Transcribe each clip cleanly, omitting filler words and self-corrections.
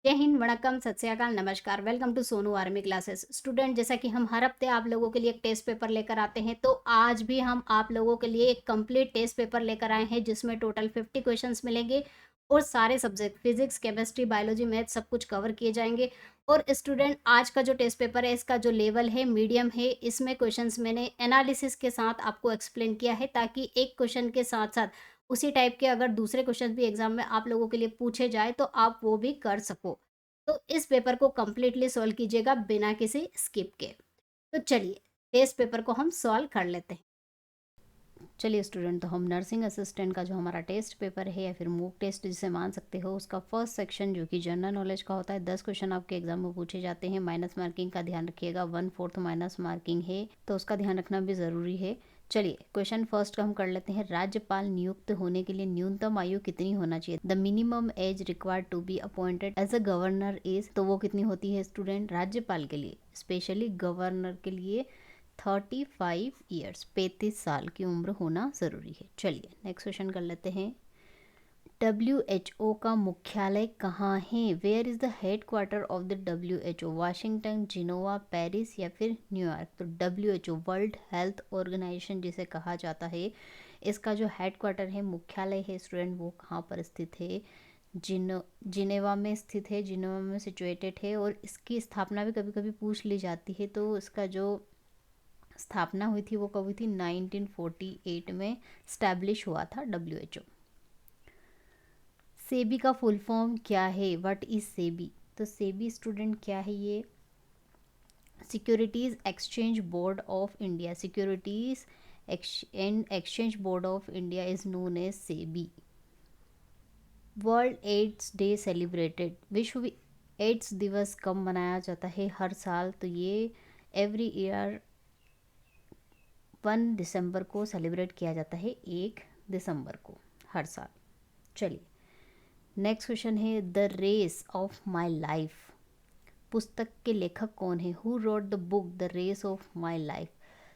जय हिंद, वणक्कम, सत श्री अकाल, नमस्कार। Welcome to Sonu army classes. Student, जैसा कि हम हर हफ्ते आप लोगों के लिए एक टेस्ट पेपर लेकर आते हैं, तो आज भी हम आप लोगों के लिए एक कंप्लीट टेस्ट पेपर लेकर आए हैं जिसमें टोटल 50 क्वेश्चंस मिलेंगे और सारे subject physics, chemistry, biology, math सब कुछ कवर किए जाएंगे। और स्टूडेंट, आज का जो टेस्ट पेपर है इसका जो लेवल है मीडियम है। इसमें क्वेश्चंस मैंने एनालिसिस के साथ आपको एक्सप्लेन किया है ताकि एक क्वेश्चन के साथ साथ उसी टाइप के अगर दूसरे क्वेश्चन भी एग्जाम में आप लोगों के लिए पूछे जाए तो आप वो भी कर सको। तो इस पेपर को कंप्लीटली सॉल्व कीजिएगा बिना किसी स्किप के। तो चलिए टेस्ट पेपर को हम सॉल्व कर लेते हैं। चलिए स्टूडेंट, तो हम नर्सिंग असिस्टेंट का जो हमारा टेस्ट पेपर है या फिर मॉक टेस्ट जिसे मान सकते हो, उसका फर्स्ट सेक्शन जो कि जनरल नॉलेज का होता है, 10 क्वेश्चन आपके एग्जाम में पूछे जाते हैं। माइनस मार्किंग का ध्यान रखिएगा, 1/4 माइनस मार्किंग है तो उसका ध्यान रखना भी ज़रूरी है। चलिए क्वेश्चन फर्स्ट का हम कर लेते हैं। राज्यपाल नियुक्त होने के लिए न्यूनतम आयु कितनी होना चाहिए? The minimum age required to be appointed as a governor is, तो वो कितनी होती है स्टूडेंट? राज्यपाल के लिए, स्पेशली गवर्नर के लिए 35 ईयर्स, 35 साल की उम्र होना ज़रूरी है। चलिए नेक्स्ट क्वेश्चन कर लेते हैं। WHO का मुख्यालय कहाँ है? Where is the head quarter of the WHO? Washington, Geneva, Paris या फिर न्यूयॉर्क? तो WHO वर्ल्ड हेल्थ ऑर्गेनाइजेशन जिसे कहा जाता है, इसका जो हेड क्वार्टर है, मुख्यालय है स्टूडेंट, वो कहाँ पर स्थित है? जिनेवा में स्थित है, जिनेवा में सिचुएटेड है। और इसकी स्थापना भी कभी कभी पूछ ली जाती है, तो इसका जो स्थापना हुई थी वो कब हुई थी? 1948 में स्टैब्लिश हुआ था WHO। सेबी का फुल फॉर्म क्या है? What is SEBI? तो सेबी स्टूडेंट क्या है? ये securities exchange board of India, securities and exchange board of India is known as SEBI. World AIDS day celebrated, विश्व एड्स दिवस कब मनाया जाता है हर साल? तो ये एवरी ईयर 1 दिसंबर को सेलिब्रेट किया जाता है, 1 दिसंबर को हर साल। चलिए नेक्स्ट क्वेश्चन है। The race of my life पुस्तक के लेखक कौन है? Who wrote the book the race of my life?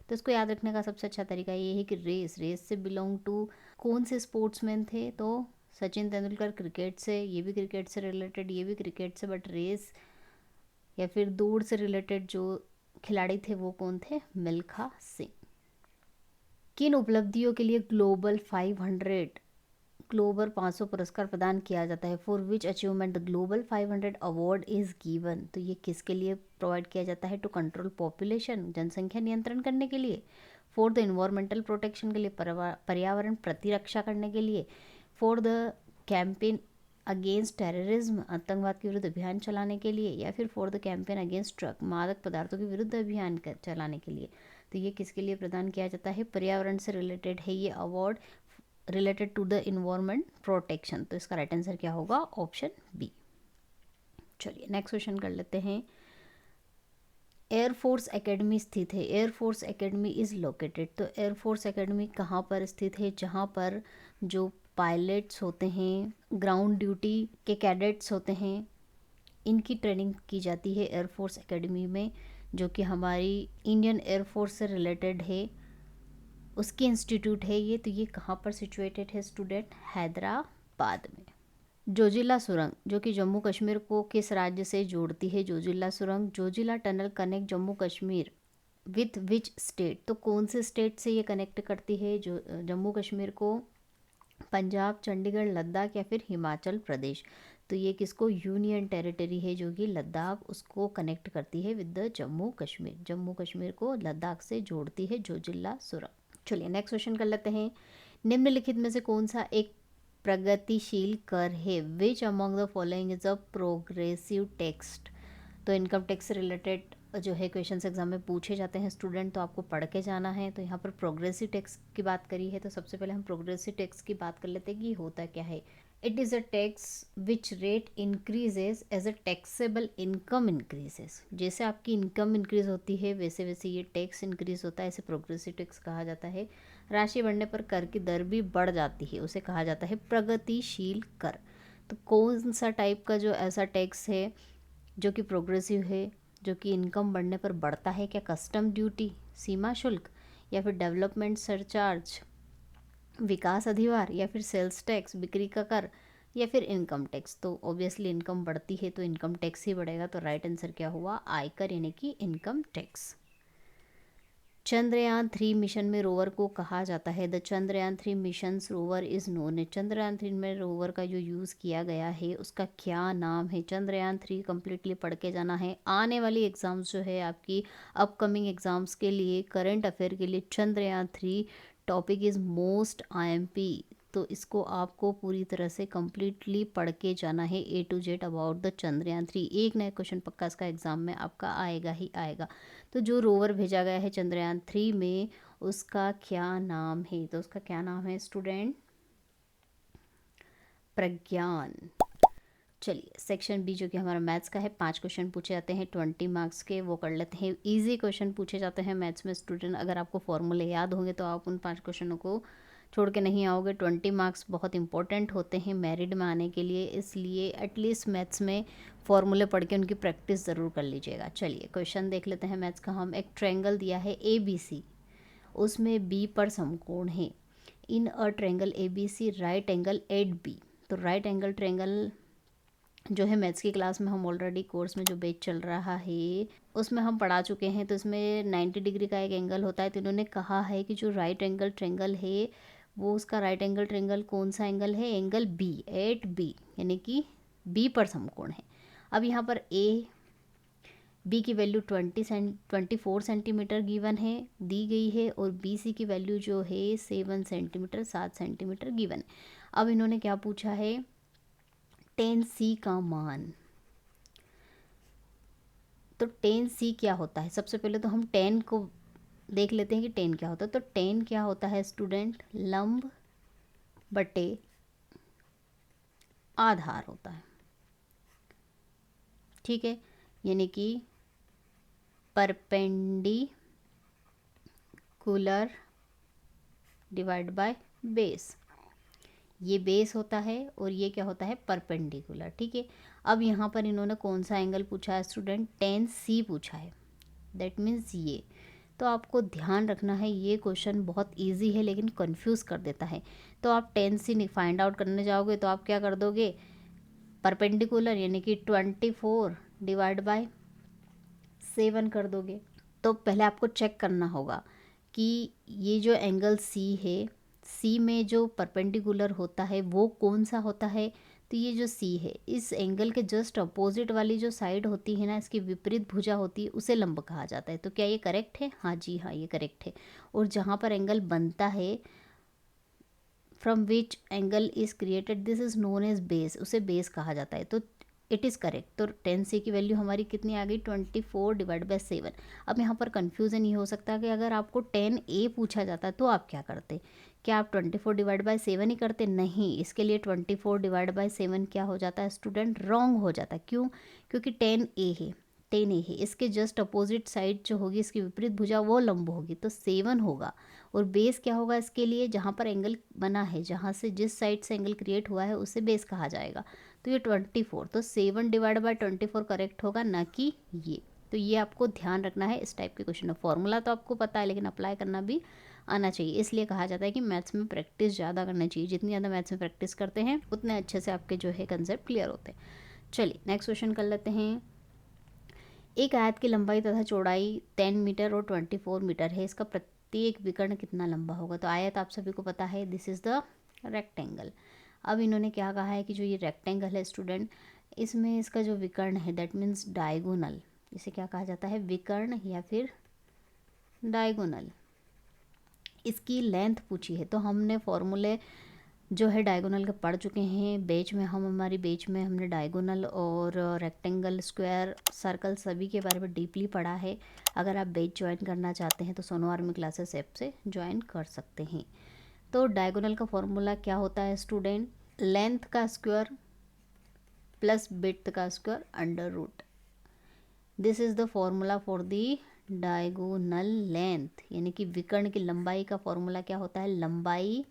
तो इसको याद रखने का सबसे अच्छा तरीका ये है कि रेस से बिलोंग टू कौन से स्पोर्ट्समैन थे? तो सचिन तेंदुलकर क्रिकेट से, ये भी क्रिकेट से रिलेटेड, ये भी क्रिकेट से, बट रेस या फिर दौड़ से रिलेटेड जो खिलाड़ी थे वो कौन थे? मिल्खा सिंह। किन उपलब्धियों के लिए ग्लोबल 500 पुरस्कार प्रदान किया जाता है? For which achievement the global 500 award is given? तो ये किसके लिए प्रोवाइड किया जाता है? टू कंट्रोल पॉपुलेशन, जनसंख्या नियंत्रण करने के लिए। फॉर द इन्वायरमेंटल प्रोटेक्शन के लिए, पर्यावरण प्रतिरक्षा करने के लिए। For the campaign against terrorism, आतंकवाद के विरुद्ध अभियान चलाने के लिए। या फिर for the campaign against drug, मादक पदार्थों के विरुद्ध अभियान चलाने के लिए। तो ये किसके लिए प्रदान किया जाता है? पर्यावरण से रिलेटेड है ये award, related to the environment protection. तो इसका राइट आंसर क्या होगा? Option B. चलिए नेक्स्ट क्वेश्चन कर लेते हैं। एयरफोर्स एकेडमी स्थित है, एयरफोर्स एकेडमी इज लोकेटेड, तो एयरफोर्स एकेडमी कहाँ पर स्थित है? जहाँ पर जो पायलट्स होते हैं, ग्राउंड ड्यूटी के कैडेट्स होते हैं, इनकी ट्रेनिंग की जाती है एयरफोर्स एकेडमी में, जो कि हमारी इंडियन एयरफोर्स से रिलेटेड है, उसकी इंस्टीट्यूट है ये। तो ये कहाँ पर सिचुएटेड है स्टूडेंट? हैदराबाद में। जोजिला सुरंग जो कि जम्मू कश्मीर को किस राज्य से जोड़ती है? जोजिला सुरंग, Zoji La tunnel connect Jammu Kashmir with which state? तो कौन से स्टेट से ये कनेक्ट करती है जो जम्मू कश्मीर को? पंजाब, चंडीगढ़, लद्दाख या फिर हिमाचल प्रदेश? तो ये किसको? यूनियन टेरिटरी है जो कि लद्दाख, उसको कनेक्ट करती है विद द जम्मू कश्मीर, जम्मू कश्मीर को लद्दाख से जोड़ती है जोजिला सुरंग। चलिए नेक्स्ट क्वेश्चन कर लेते हैं। निम्नलिखित में से कौन सा एक प्रगतिशील कर है? Which among the following is a progressive text? तो इनकम टैक्स से रिलेटेड जो है क्वेश्चन एग्जाम में पूछे जाते हैं स्टूडेंट, तो आपको पढ़ के जाना है। तो यहाँ पर प्रोग्रेसिव टैक्स की बात करी है, तो सबसे पहले हम प्रोग्रेसिव टैक्स की बात कर लेते हैं कि होता क्या है। It is a tax which rate increases as a taxable income increases, जैसे आपकी इनकम इंक्रीज होती है वैसे वैसे ये टैक्स इंक्रीज होता है, इसे प्रोग्रेसिव टैक्स कहा जाता है। राशि बढ़ने पर कर की दर भी बढ़ जाती है, उसे कहा जाता है प्रगतिशील कर। तो कौन सा टाइप का जो ऐसा टैक्स है जो कि प्रोग्रेसिव है, जो कि इनकम बढ़ने पर बढ़ता है? क्या कस्टम ड्यूटी, सीमा शुल्क, या फिर डेवलपमेंट सरचार्ज, विकास अधिभार, या फिर सेल्स टैक्स, बिक्री का कर, या फिर इनकम टैक्स। तो ऑब्वियसली इनकम बढ़ती है तो इनकम टैक्स ही बढ़ेगा, तो राइट आंसर क्या हुआ, आयकर यानी कि इनकम टैक्स। चंद्रयान 3 मिशन में रोवर को कहा जाता है, the Chandrayaan 3 mission rover is known. Chandrayaan 3 में रोवर का जो यूज़ किया गया है उसका क्या नाम है। चंद्रयान 3 कंप्लीटली पढ़ के जाना है। आने वाली एग्ज़ाम्स जो है आपकी अपकमिंग एग्ज़ाम्स के लिए, करंट अफेयर के लिए Chandrayaan 3 topic is most IMP। तो इसको आपको पूरी तरह से कंप्लीटली पढ़ के जाना है, A to Z about the Chandrayaan 3। एक नया क्वेश्चन पक्का इसका एग्ज़ाम में आपका आएगा ही आएगा। तो जो रोवर भेजा गया है चंद्रयान 3 में उसका क्या नाम है, तो उसका क्या नाम है स्टूडेंट, प्रज्ञान। चलिए सेक्शन बी जो कि हमारा मैथ्स का है, 5 क्वेश्चन पूछे जाते हैं 20 मार्क्स के, वो कर लेते हैं। इजी क्वेश्चन पूछे जाते हैं मैथ्स में स्टूडेंट, अगर आपको फॉर्मूले याद होंगे तो आप उन 5 क्वेश्चनों को छोड़ के नहीं आओगे। 20 मार्क्स बहुत इंपॉर्टेंट होते हैं मेरिट में आने के लिए, इसलिए एटलीस्ट मैथ्स में फॉर्मूले पढ़ के उनकी प्रैक्टिस ज़रूर कर लीजिएगा। चलिए क्वेश्चन देख लेते हैं मैथ्स का हम। एक ट्रायंगल दिया है ABC, उसमें B पर समकोण है। In a triangle ABC right angle at B। तो राइट एंगल ट्रायंगल जो है मैथ्स की क्लास में हम ऑलरेडी कोर्स में जो बैच चल रहा है उसमें हम पढ़ा चुके हैं। तो इसमें 90 डिग्री का एक एंगल होता है, तो इन्होंने कहा है कि जो राइट एंगल ट्रायंगल है वो उसका राइट एंगल ट्रायंगल कौन सा एंगल है, एंगल B एट B, यानी कि B पर समकोण है। अब यहाँ पर B की वैल्यू 24 सेंटीमीटर गिवन है, दी गई है, और BC की वैल्यू जो है 7 सेंटीमीटर, 7 सेंटीमीटर गिवन है। अब इन्होंने क्या पूछा है, tan C का मान। तो tan C क्या होता है, सबसे पहले तो हम tan को देख लेते हैं कि tan क्या होता है। तो tan क्या होता है स्टूडेंट, लंब बटे आधार होता है, ठीक है, यानी कि परपेंडिकुलर डिवाइड बाय बेस। ये बेस होता है और ये क्या होता है, परपेंडिकुलर, ठीक है। अब यहाँ पर इन्होंने कौन सा एंगल पूछा है स्टूडेंट, tan C पूछा है, दैट मीन्स ये। तो आपको ध्यान रखना है, ये क्वेश्चन बहुत इजी है लेकिन कंफ्यूज कर देता है। तो आप tan C फाइंड आउट करने जाओगे तो आप क्या कर दोगे, परपेंडिकुलर यानी कि 24 डिवाइड बाय 7 कर दोगे। तो पहले आपको चेक करना होगा कि ये जो एंगल C है, C में जो परपेंडिकुलर होता है वो कौन सा होता है। तो ये जो C है, इस एंगल के जस्ट अपोजिट वाली जो साइड होती है ना, इसकी विपरीत भुजा होती है, उसे लंब कहा जाता है। तो क्या ये करेक्ट है, हाँ जी हाँ ये करेक्ट है। और जहाँ पर एंगल बनता है, from which angle is created, this is known as base, उसे बेस कहा जाता है। तो इट इज़ करेक्ट। तो tan C की वैल्यू हमारी कितनी आ गई, 24 डिवाइड बाय 7। अब यहाँ पर कन्फ्यूज़न ये हो सकता है कि अगर आपको tan A पूछा जाता तो आप क्या करते, क्या आप 24 डिवाइड बाय 7 ही करते, नहीं, इसके लिए 24 डिवाइड बाय 7 क्या हो जाता है स्टूडेंट, रॉन्ग हो जाता है। क्यों, क्योंकि tan A है, tan A है, इसके जस्ट अपोजिट साइड जो होगी, इसकी विपरीत भुजा वो लंब होगी, तो 7 होगा। और बेस क्या होगा इसके लिए, जहाँ पर एंगल बना है, जहाँ से जिस साइड से एंगल क्रिएट हुआ है उसे बेस कहा जाएगा। तो ये 24, तो 7 डिवाइड बाय 24 करेक्ट होगा, ना कि ये। तो ये आपको ध्यान रखना है इस टाइप के क्वेश्चन में। फॉर्मूला तो आपको पता है लेकिन अप्लाई करना भी आना चाहिए, इसलिए कहा जाता है कि मैथ्स में प्रैक्टिस ज़्यादा करना चाहिए। जितनी ज़्यादा मैथ्स में प्रैक्टिस करते हैं उतने अच्छे से आपके जो है कंसेप्ट क्लियर होते हैं। चलिए नेक्स्ट क्वेश्चन कर लेते हैं। एक आयत की लंबाई तथा चौड़ाई 10 मीटर और 24 मीटर है, इसका प्रत्येक विकर्ण कितना लंबा होगा। तो आयत आप सभी को पता है, दिस इज़ द रेक्टेंगल। अब इन्होंने क्या कहा है कि जो ये रेक्टेंगल है स्टूडेंट, इसमें इसका जो विकर्ण है दैट मीन्स डायगोनल, इसे क्या कहा जाता है, विकर्ण या फिर डायगोनल। इसकी लेंथ पूछी है, तो हमने फॉर्मूले जो है डायगोनल के पढ़ चुके हैं बेच में। हमारी बेच में हमने डायगोनल और रेक्टेंगल, स्क्वायर, सर्कल सभी के बारे में डीपली पढ़ा है। अगर आप बेच ज्वाइन करना चाहते हैं तो सोनू आर्मी क्लासेस ऐप से ज्वाइन कर सकते हैं। तो डायगोनल का फॉर्मूला क्या होता है स्टूडेंट, लेंथ का स्क्वायर प्लस विड्थ का square under root. This is the formula for the diagonal length, यानी कि विकर्ण की लंबाई का फॉर्मूला क्या होता है, लंबाई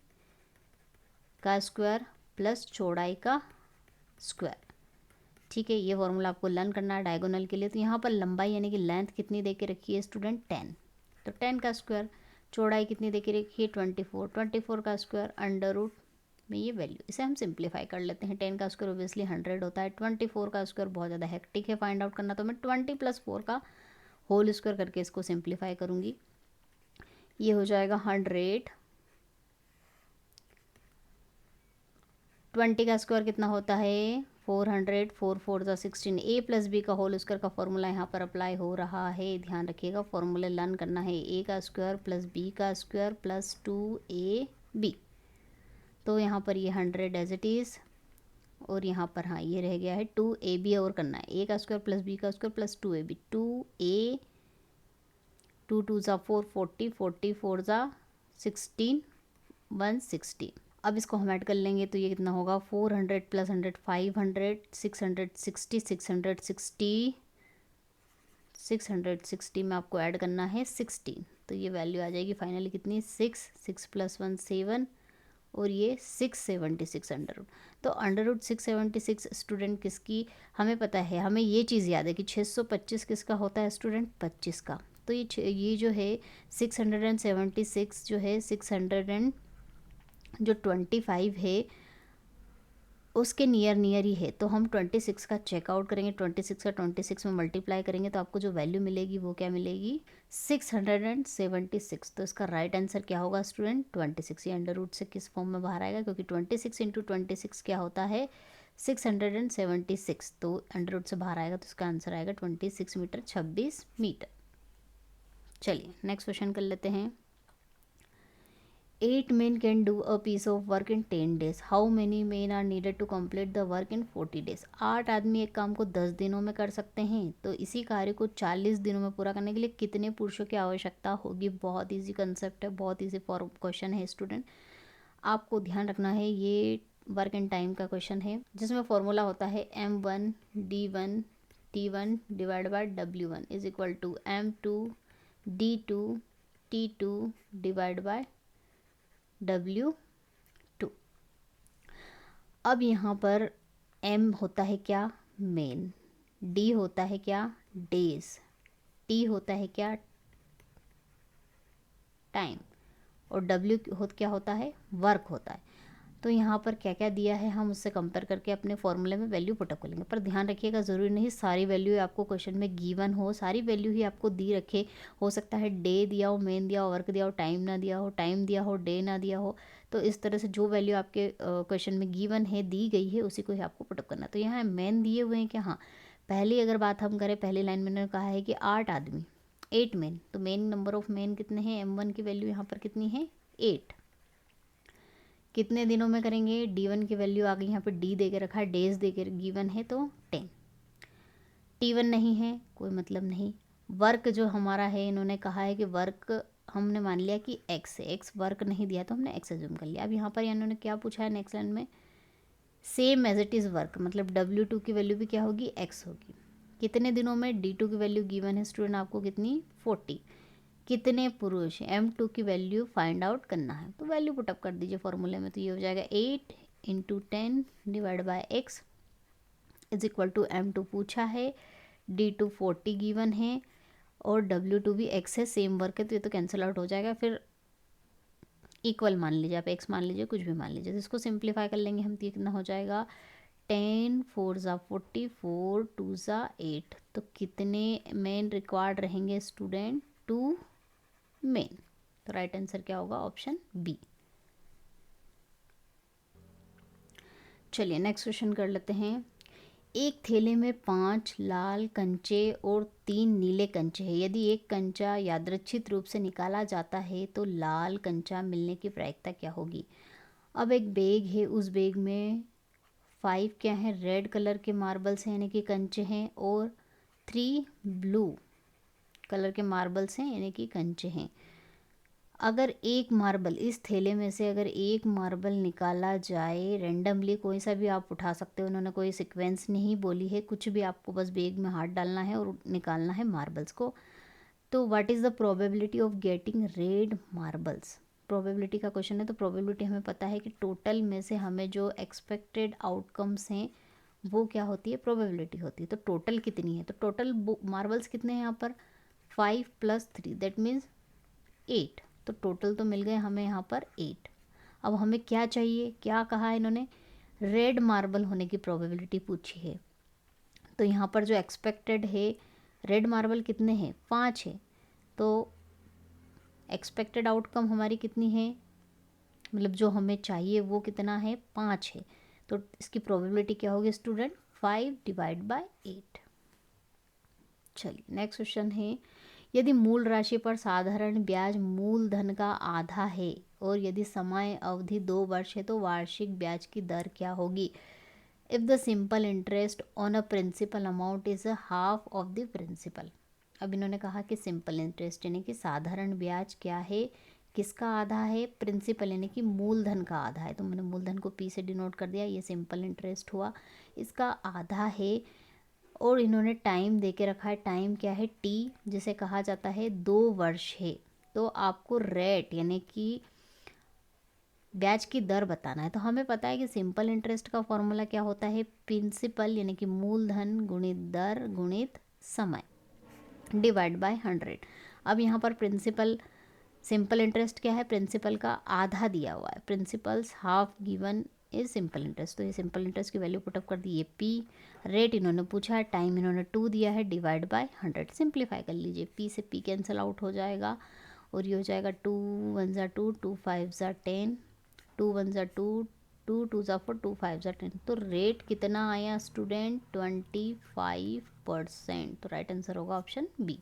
का स्क्वायर प्लस चौड़ाई का स्क्वायर, ठीक है। ये फॉर्मूला आपको लर्न करना है डायगोनल के लिए। तो यहाँ पर लंबाई यानी कि लेंथ कितनी दे के रखी है स्टूडेंट, 10, तो 10 का स्क्वायर। चौड़ाई कितनी दे के रखी है, 24 का स्क्वायर अंडर रूट में ये वैल्यू, इसे हम सिंप्लीफाई कर लेते हैं। 10 का स्क्वायर ऑब्वियसली 100 होता है, 24 का स्क्वायर बहुत ज़्यादा हेक्टिक है फाइंड आउट करना, तो मैं 20 + 4 का होल स्क्वायर करके इसको सिंप्लीफाई करूँगी। ये हो जाएगा 100, 20 का स्क्वायर कितना होता है 400, 4 4 ज़ा 16, a + b का होल स्क्वायर का फॉर्मूला यहाँ पर अप्लाई हो रहा है, ध्यान रखिएगा फॉर्मूले लर्न करना है। a का स्क्वायर + b का स्क्वायर + 2ab, तो यहाँ पर ये 100 एज इट इज़, और यहाँ पर हाँ ये रह गया है 2ab और करना है, a का स्क्वायर + b का स्क्वायर + 2ab, 2a 2 2 ज़ा 4 40, 40 4 ज़ा 16, 160। अब इसको हम ऐड कर लेंगे तो ये कितना होगा 400 + 100 500, 660, 660 में आपको ऐड करना है 16, तो ये वैल्यू आ जाएगी फाइनली कितनी 6 6 + 1 7, और ये 676 अंडर। तो अंडर 676 स्टूडेंट किसकी, हमें पता है, हमें ये चीज़ याद है कि 625 किसका होता है स्टूडेंट 25 का, तो ये जो है 676 जो है 25 है उसके नियर ही है, तो हम 26 का चेकआउट करेंगे, 26 का 26 में मल्टीप्लाई करेंगे तो आपको जो वैल्यू मिलेगी वो क्या मिलेगी 676। तो इसका राइट आंसर क्या होगा स्टूडेंट 26। ये अंडर से किस फॉर्म में बाहर आएगा, क्योंकि 26 × 26 क्या होता है 676, तो अंडर से बाहर आएगा तो इसका आंसर आएगा 26 मीटर, 26 मीटर। चलिए नेक्स्ट क्वेश्चन कर लेते हैं। 8 men can do a piece of work in 10 days. How many men are needed to complete the work in 40 days? 8 आदमी एक काम को 10 दिनों में कर सकते हैं, तो इसी कार्य को 40 दिनों में पूरा करने के लिए कितने पुरुषों की आवश्यकता होगी। बहुत इजी कंसेप्ट है, बहुत इजी फॉर्म क्वेश्चन है स्टूडेंट, आपको ध्यान रखना है। ये वर्क एंड टाइम का क्वेश्चन है जिसमें फॉर्मूला होता है M1 D1 T1 divide by W1 is equal to M2 D2 T2 divide by W2। अब यहाँ पर M होता है क्या मेन, D होता है क्या डेज, T होता है क्या टाइम, और W क्या होता है वर्क होता है। तो यहाँ पर क्या क्या दिया है हम उससे कंपेयर करके अपने फॉर्मूले में वैल्यू पुटअप कर लेंगे। पर ध्यान रखिएगा ज़रूरी नहीं सारी वैल्यू आपको क्वेश्चन में गिवन हो, सारी वैल्यू ही आपको दी रखे, हो सकता है डे दिया हो, मेन दिया हो, वर्क दिया हो, टाइम ना दिया हो, टाइम दिया हो, डे ना दिया हो। तो इस तरह से जो वैल्यू आपके क्वेश्चन में गिवन है, दी गई है, उसी को ही आपको पुटअप करना। तो यहाँ मेन दिए हुए हैं क्या, हाँ पहली अगर बात हम करें, पहली लाइन में मैंने कहा है कि 8 आदमी 8 मेन, तो मेन नंबर ऑफ मेन कितने हैं, M1 की वैल्यू यहाँ पर कितनी है 8। कितने दिनों में करेंगे, D1 की वैल्यू आ गई, यहाँ पे D दे के रखा है, डेज दे के गिवन है तो 10। T1 नहीं है कोई मतलब नहीं। वर्क जो हमारा है, इन्होंने कहा है कि वर्क हमने मान लिया कि x है, x वर्क नहीं दिया तो हमने x एज्यूम कर लिया। अब यहाँ पर इन्होंने क्या पूछा है नेक्स्ट लाइन में, same as it is work, मतलब W2 की वैल्यू भी क्या होगी x होगी। कितने दिनों में, D2 की वैल्यू गिवन है स्टूडेंट आपको कितनी 40। कितने पुरुष, M2 की वैल्यू फाइंड आउट करना है, तो वैल्यू पुटअप कर दीजिए फॉर्मूले में, तो ये हो जाएगा 8 × 10 divide by x is equal to M2 पूछा है, D2 40 गिवन है, और W2 भी x है, सेम वर्क है, तो ये तो कैंसिल आउट हो जाएगा। फिर इक्वल मान लीजिए आप, x मान लीजिए, कुछ भी मान लीजिए, तो इसको सिंप्लीफाई कर लेंगे हम, तो कितना हो जाएगा 10 4 ज़ा 40 4 2 ज़ा 8। तो कितने मेन रिक्वायर्ड रहेंगे स्टूडेंट 2 मेन। तो राइट आंसर क्या होगा ऑप्शन बी। चलिए नेक्स्ट क्वेश्चन कर लेते हैं। एक थैले में 5 लाल कंचे और 3 नीले कंचे हैं। यदि एक कंचा यादृच्छिक रूप से निकाला जाता है तो लाल कंचा मिलने की प्रायिकता क्या होगी। अब एक बैग है, उस बैग में 5 क्या है रेड कलर के मार्बल्स हैं यानी कि कंचे हैं, और 3 ब्लू कलर के मार्बल्स हैं यानी कि कंचे हैं। अगर एक मार्बल, इस थैले में से अगर एक मार्बल निकाला जाए रेंडमली, कोई सा भी आप उठा सकते हो, उन्होंने कोई सीक्वेंस नहीं बोली है, कुछ भी आपको बस बैग में हाथ डालना है और निकालना है मार्बल्स को। तो what is the probability of getting red marbles. Probability का क्वेश्चन है, तो प्रोबेबिलिटी हमें पता है कि टोटल में से हमें जो एक्सपेक्टेड आउटकम्स हैं वो क्या होती है, प्रोबेबिलिटी होती है। तो टोटल कितनी है, तो टोटल मार्बल्स कितने हैं यहाँ पर 5 + 3 दैट मीन्स 8, तो टोटल तो मिल गए हमें यहाँ पर 8। अब हमें क्या चाहिए, क्या कहा है इन्होंने, रेड मार्बल होने की प्रोबेबिलिटी पूछी है। तो यहाँ पर जो एक्सपेक्टेड है रेड मार्बल कितने हैं, 5 है। तो एक्सपेक्टेड आउटकम हमारी कितनी है, मतलब जो हमें चाहिए वो कितना है, 5 है। तो इसकी प्रोबेबिलिटी क्या होगी स्टूडेंट, 5/8। चलिए नेक्स्ट क्वेश्चन है, यदि मूल राशि पर साधारण ब्याज मूलधन का आधा है और यदि समय अवधि 2 वर्ष है तो वार्षिक ब्याज की दर क्या होगी। If the simple interest on a principal amount is half of the principal. अब इन्होंने कहा कि सिंपल इंटरेस्ट यानी कि साधारण ब्याज क्या है, किसका आधा है, प्रिंसिपल यानी कि मूलधन का आधा है। तो मैंने मूलधन को पी से डिनोट कर दिया, ये सिंपल इंटरेस्ट हुआ, इसका आधा है। और इन्होंने टाइम दे के रखा है, टाइम क्या है, टी, जिसे कहा जाता है 2 वर्ष है। तो आपको रेट यानी कि ब्याज की दर बताना है। तो हमें पता है कि सिंपल इंटरेस्ट का फॉर्मूला क्या होता है, प्रिंसिपल यानी कि मूलधन गुणित दर गुणित समय डिवाइड बाय 100। अब यहाँ पर प्रिंसिपल, सिंपल इंटरेस्ट क्या है, प्रिंसिपल का आधा दिया हुआ है, principles half given is simple interest. तो ये सिंपल इंटरेस्ट की वैल्यू पुटअप कर दी, ये पी, रेट इन्होंने पूछा है, टाइम इन्होंने 2 दिया है, डिवाइड बाय 100। सिंप्लीफाई कर लीजिए, पी से पी कैंसिल आउट हो जाएगा और ये हो जाएगा 2 1 ज़ा 2, 2 5 ज़ा 10, 2 1 ज़ा 2, 2 2 ज़ा 4, 2 5 ज़ा 10। तो रेट कितना आया स्टूडेंट, 25%। तो राइट आंसर होगा ऑप्शन बी।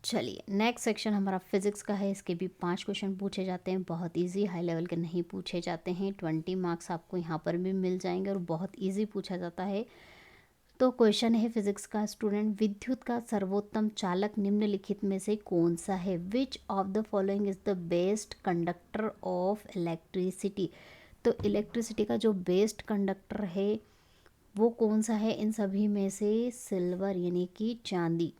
चलिए नेक्स्ट सेक्शन हमारा फिजिक्स का है, इसके भी 5 क्वेश्चन पूछे जाते हैं, बहुत इजी, हाई लेवल के नहीं पूछे जाते हैं। 20 मार्क्स आपको यहाँ पर भी मिल जाएंगे और बहुत इजी पूछा जाता है। तो क्वेश्चन है फिजिक्स का स्टूडेंट, विद्युत का सर्वोत्तम चालक निम्नलिखित में से कौन सा है, which of the following is the best conductor of electricity. तो इलेक्ट्रिसिटी का जो बेस्ट कंडक्टर है वो कौन सा है, इन सभी में से सिल्वर यानी कि चांदी।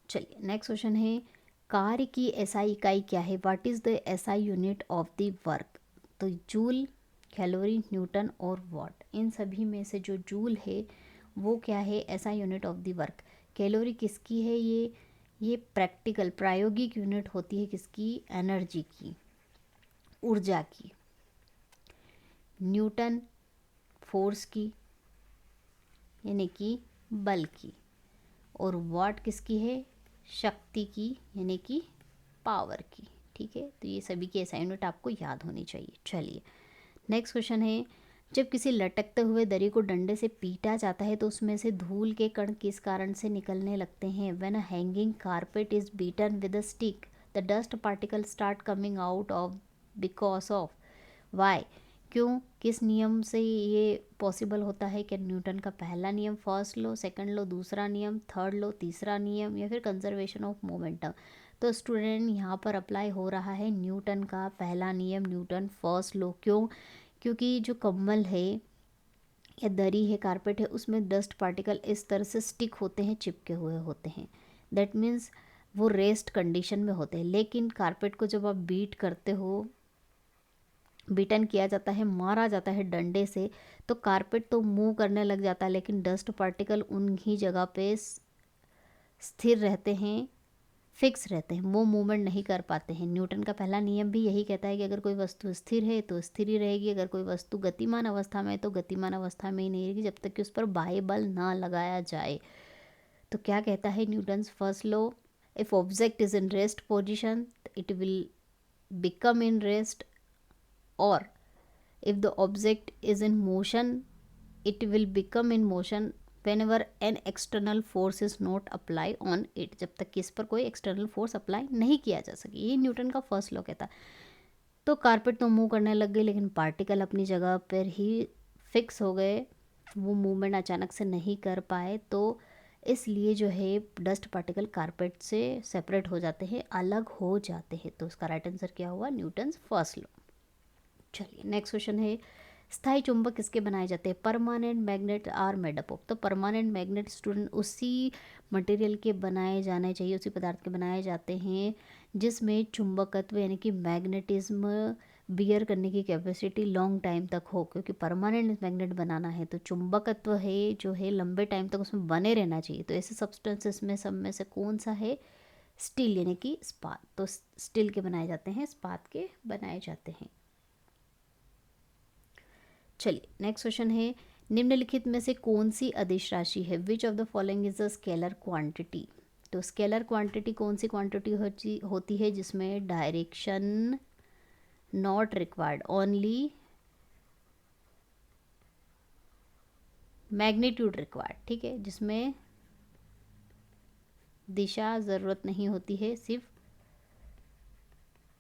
चलिए नेक्स्ट क्वेश्चन है, कार्य की एसआई इकाई क्या है, what is the SI unit of the work. तो जूल, कैलोरी, न्यूटन और वॉट, इन सभी में से जो जूल है वो क्या है, SI unit of the work. Calorie किसकी है, ये प्रैक्टिकल प्रायोगिक यूनिट होती है किसकी, एनर्जी की, ऊर्जा की। न्यूटन फोर्स की यानी कि बल की, और वॉट किसकी है, शक्ति की यानी कि पावर की। ठीक है, तो ये सभी की एसआई यूनिट आपको याद होनी चाहिए। चलिए नेक्स्ट क्वेश्चन है, जब किसी लटकते हुए दरी को डंडे से पीटा जाता है तो उसमें से धूल के कण किस कारण से निकलने लगते हैं। When a hanging carpet is beaten with a stick the dust particle start coming out of because of why. क्यों, किस नियम से ये पॉसिबल होता है, क्या न्यूटन का पहला नियम, फर्स्ट लॉ, सेकंड लॉ, दूसरा नियम, थर्ड लॉ, तीसरा नियम, या फिर कंजर्वेशन ऑफ मोमेंटम। तो स्टूडेंट यहाँ पर अप्लाई हो रहा है न्यूटन का पहला नियम, न्यूटन फर्स्ट लॉ। क्यों, क्योंकि जो कंबल है या दरी है, कारपेट है, उसमें डस्ट पार्टिकल इस तरह से स्टिक होते हैं, चिपके हुए होते हैं। दैट मीन्स वो रेस्ट कंडीशन में होते हैं। लेकिन कारपेट को जब आप बीट करते हो, बीटन किया जाता है, मारा जाता है डंडे से, तो कारपेट तो मूव करने लग जाता है लेकिन डस्ट पार्टिकल उन्हीं जगह पे स्थिर रहते हैं, फिक्स रहते हैं, वो मूवमेंट नहीं कर पाते हैं। न्यूटन का पहला नियम भी यही कहता है कि अगर कोई वस्तु स्थिर है तो स्थिर ही रहेगी, अगर कोई वस्तु गतिमान अवस्था में है तो गतिमान अवस्था में ही नहीं रहेगी, जब तक कि उस पर बाह्य बल ना लगाया जाए। तो क्या कहता है Newton's first law, if object is in rest position it will become in rest, और if the object is in motion it will become in motion whenever an external force is not apply on it। जब तक कि इस पर कोई external force apply नहीं किया जा सके, ये न्यूटन का फर्स्ट लॉ कहता। तो कारपेट तो मूव करने लग गई लेकिन पार्टिकल अपनी जगह पर ही फिक्स हो गए, वो मूवमेंट अचानक से नहीं कर पाए, तो इसलिए जो है डस्ट पार्टिकल कारपेट से सेपरेट हो जाते हैं, अलग हो जाते हैं। तो उसका राइट आंसर क्या हुआ, न्यूटन्स फर्स्ट लॉ। चलिए नेक्स्ट क्वेश्चन है, स्थायी चुंबक किसके बनाए जाते हैं, permanent magnet are made up of. तो परमानेंट मैग्नेट स्टूडेंट उसी मटेरियल के बनाए जाने चाहिए, उसी पदार्थ के बनाए जाते हैं जिसमें चुंबकत्व यानी कि मैग्नेटिज्म बियर करने की कैपेसिटी लॉन्ग टाइम तक हो। क्योंकि परमानेंट मैग्नेट बनाना है तो चुंबकत्व है जो है लंबे टाइम तक उसमें बने रहना चाहिए। तो ऐसे सब्सटेंसेस में सब में से कौन सा है, स्टील यानी कि इस्पात, तो स्टील के बनाए जाते हैं, इस्पात के बनाए जाते हैं। चलिए नेक्स्ट क्वेश्चन है, निम्नलिखित में से कौन सी अदिश राशि है, which of the following is a scalar quantity. तो स्केलर क्वांटिटी कौन सी क्वांटिटी होती है जिसमें direction not required, only magnitude required, ठीक है, जिसमें दिशा ज़रूरत नहीं होती है, सिर्फ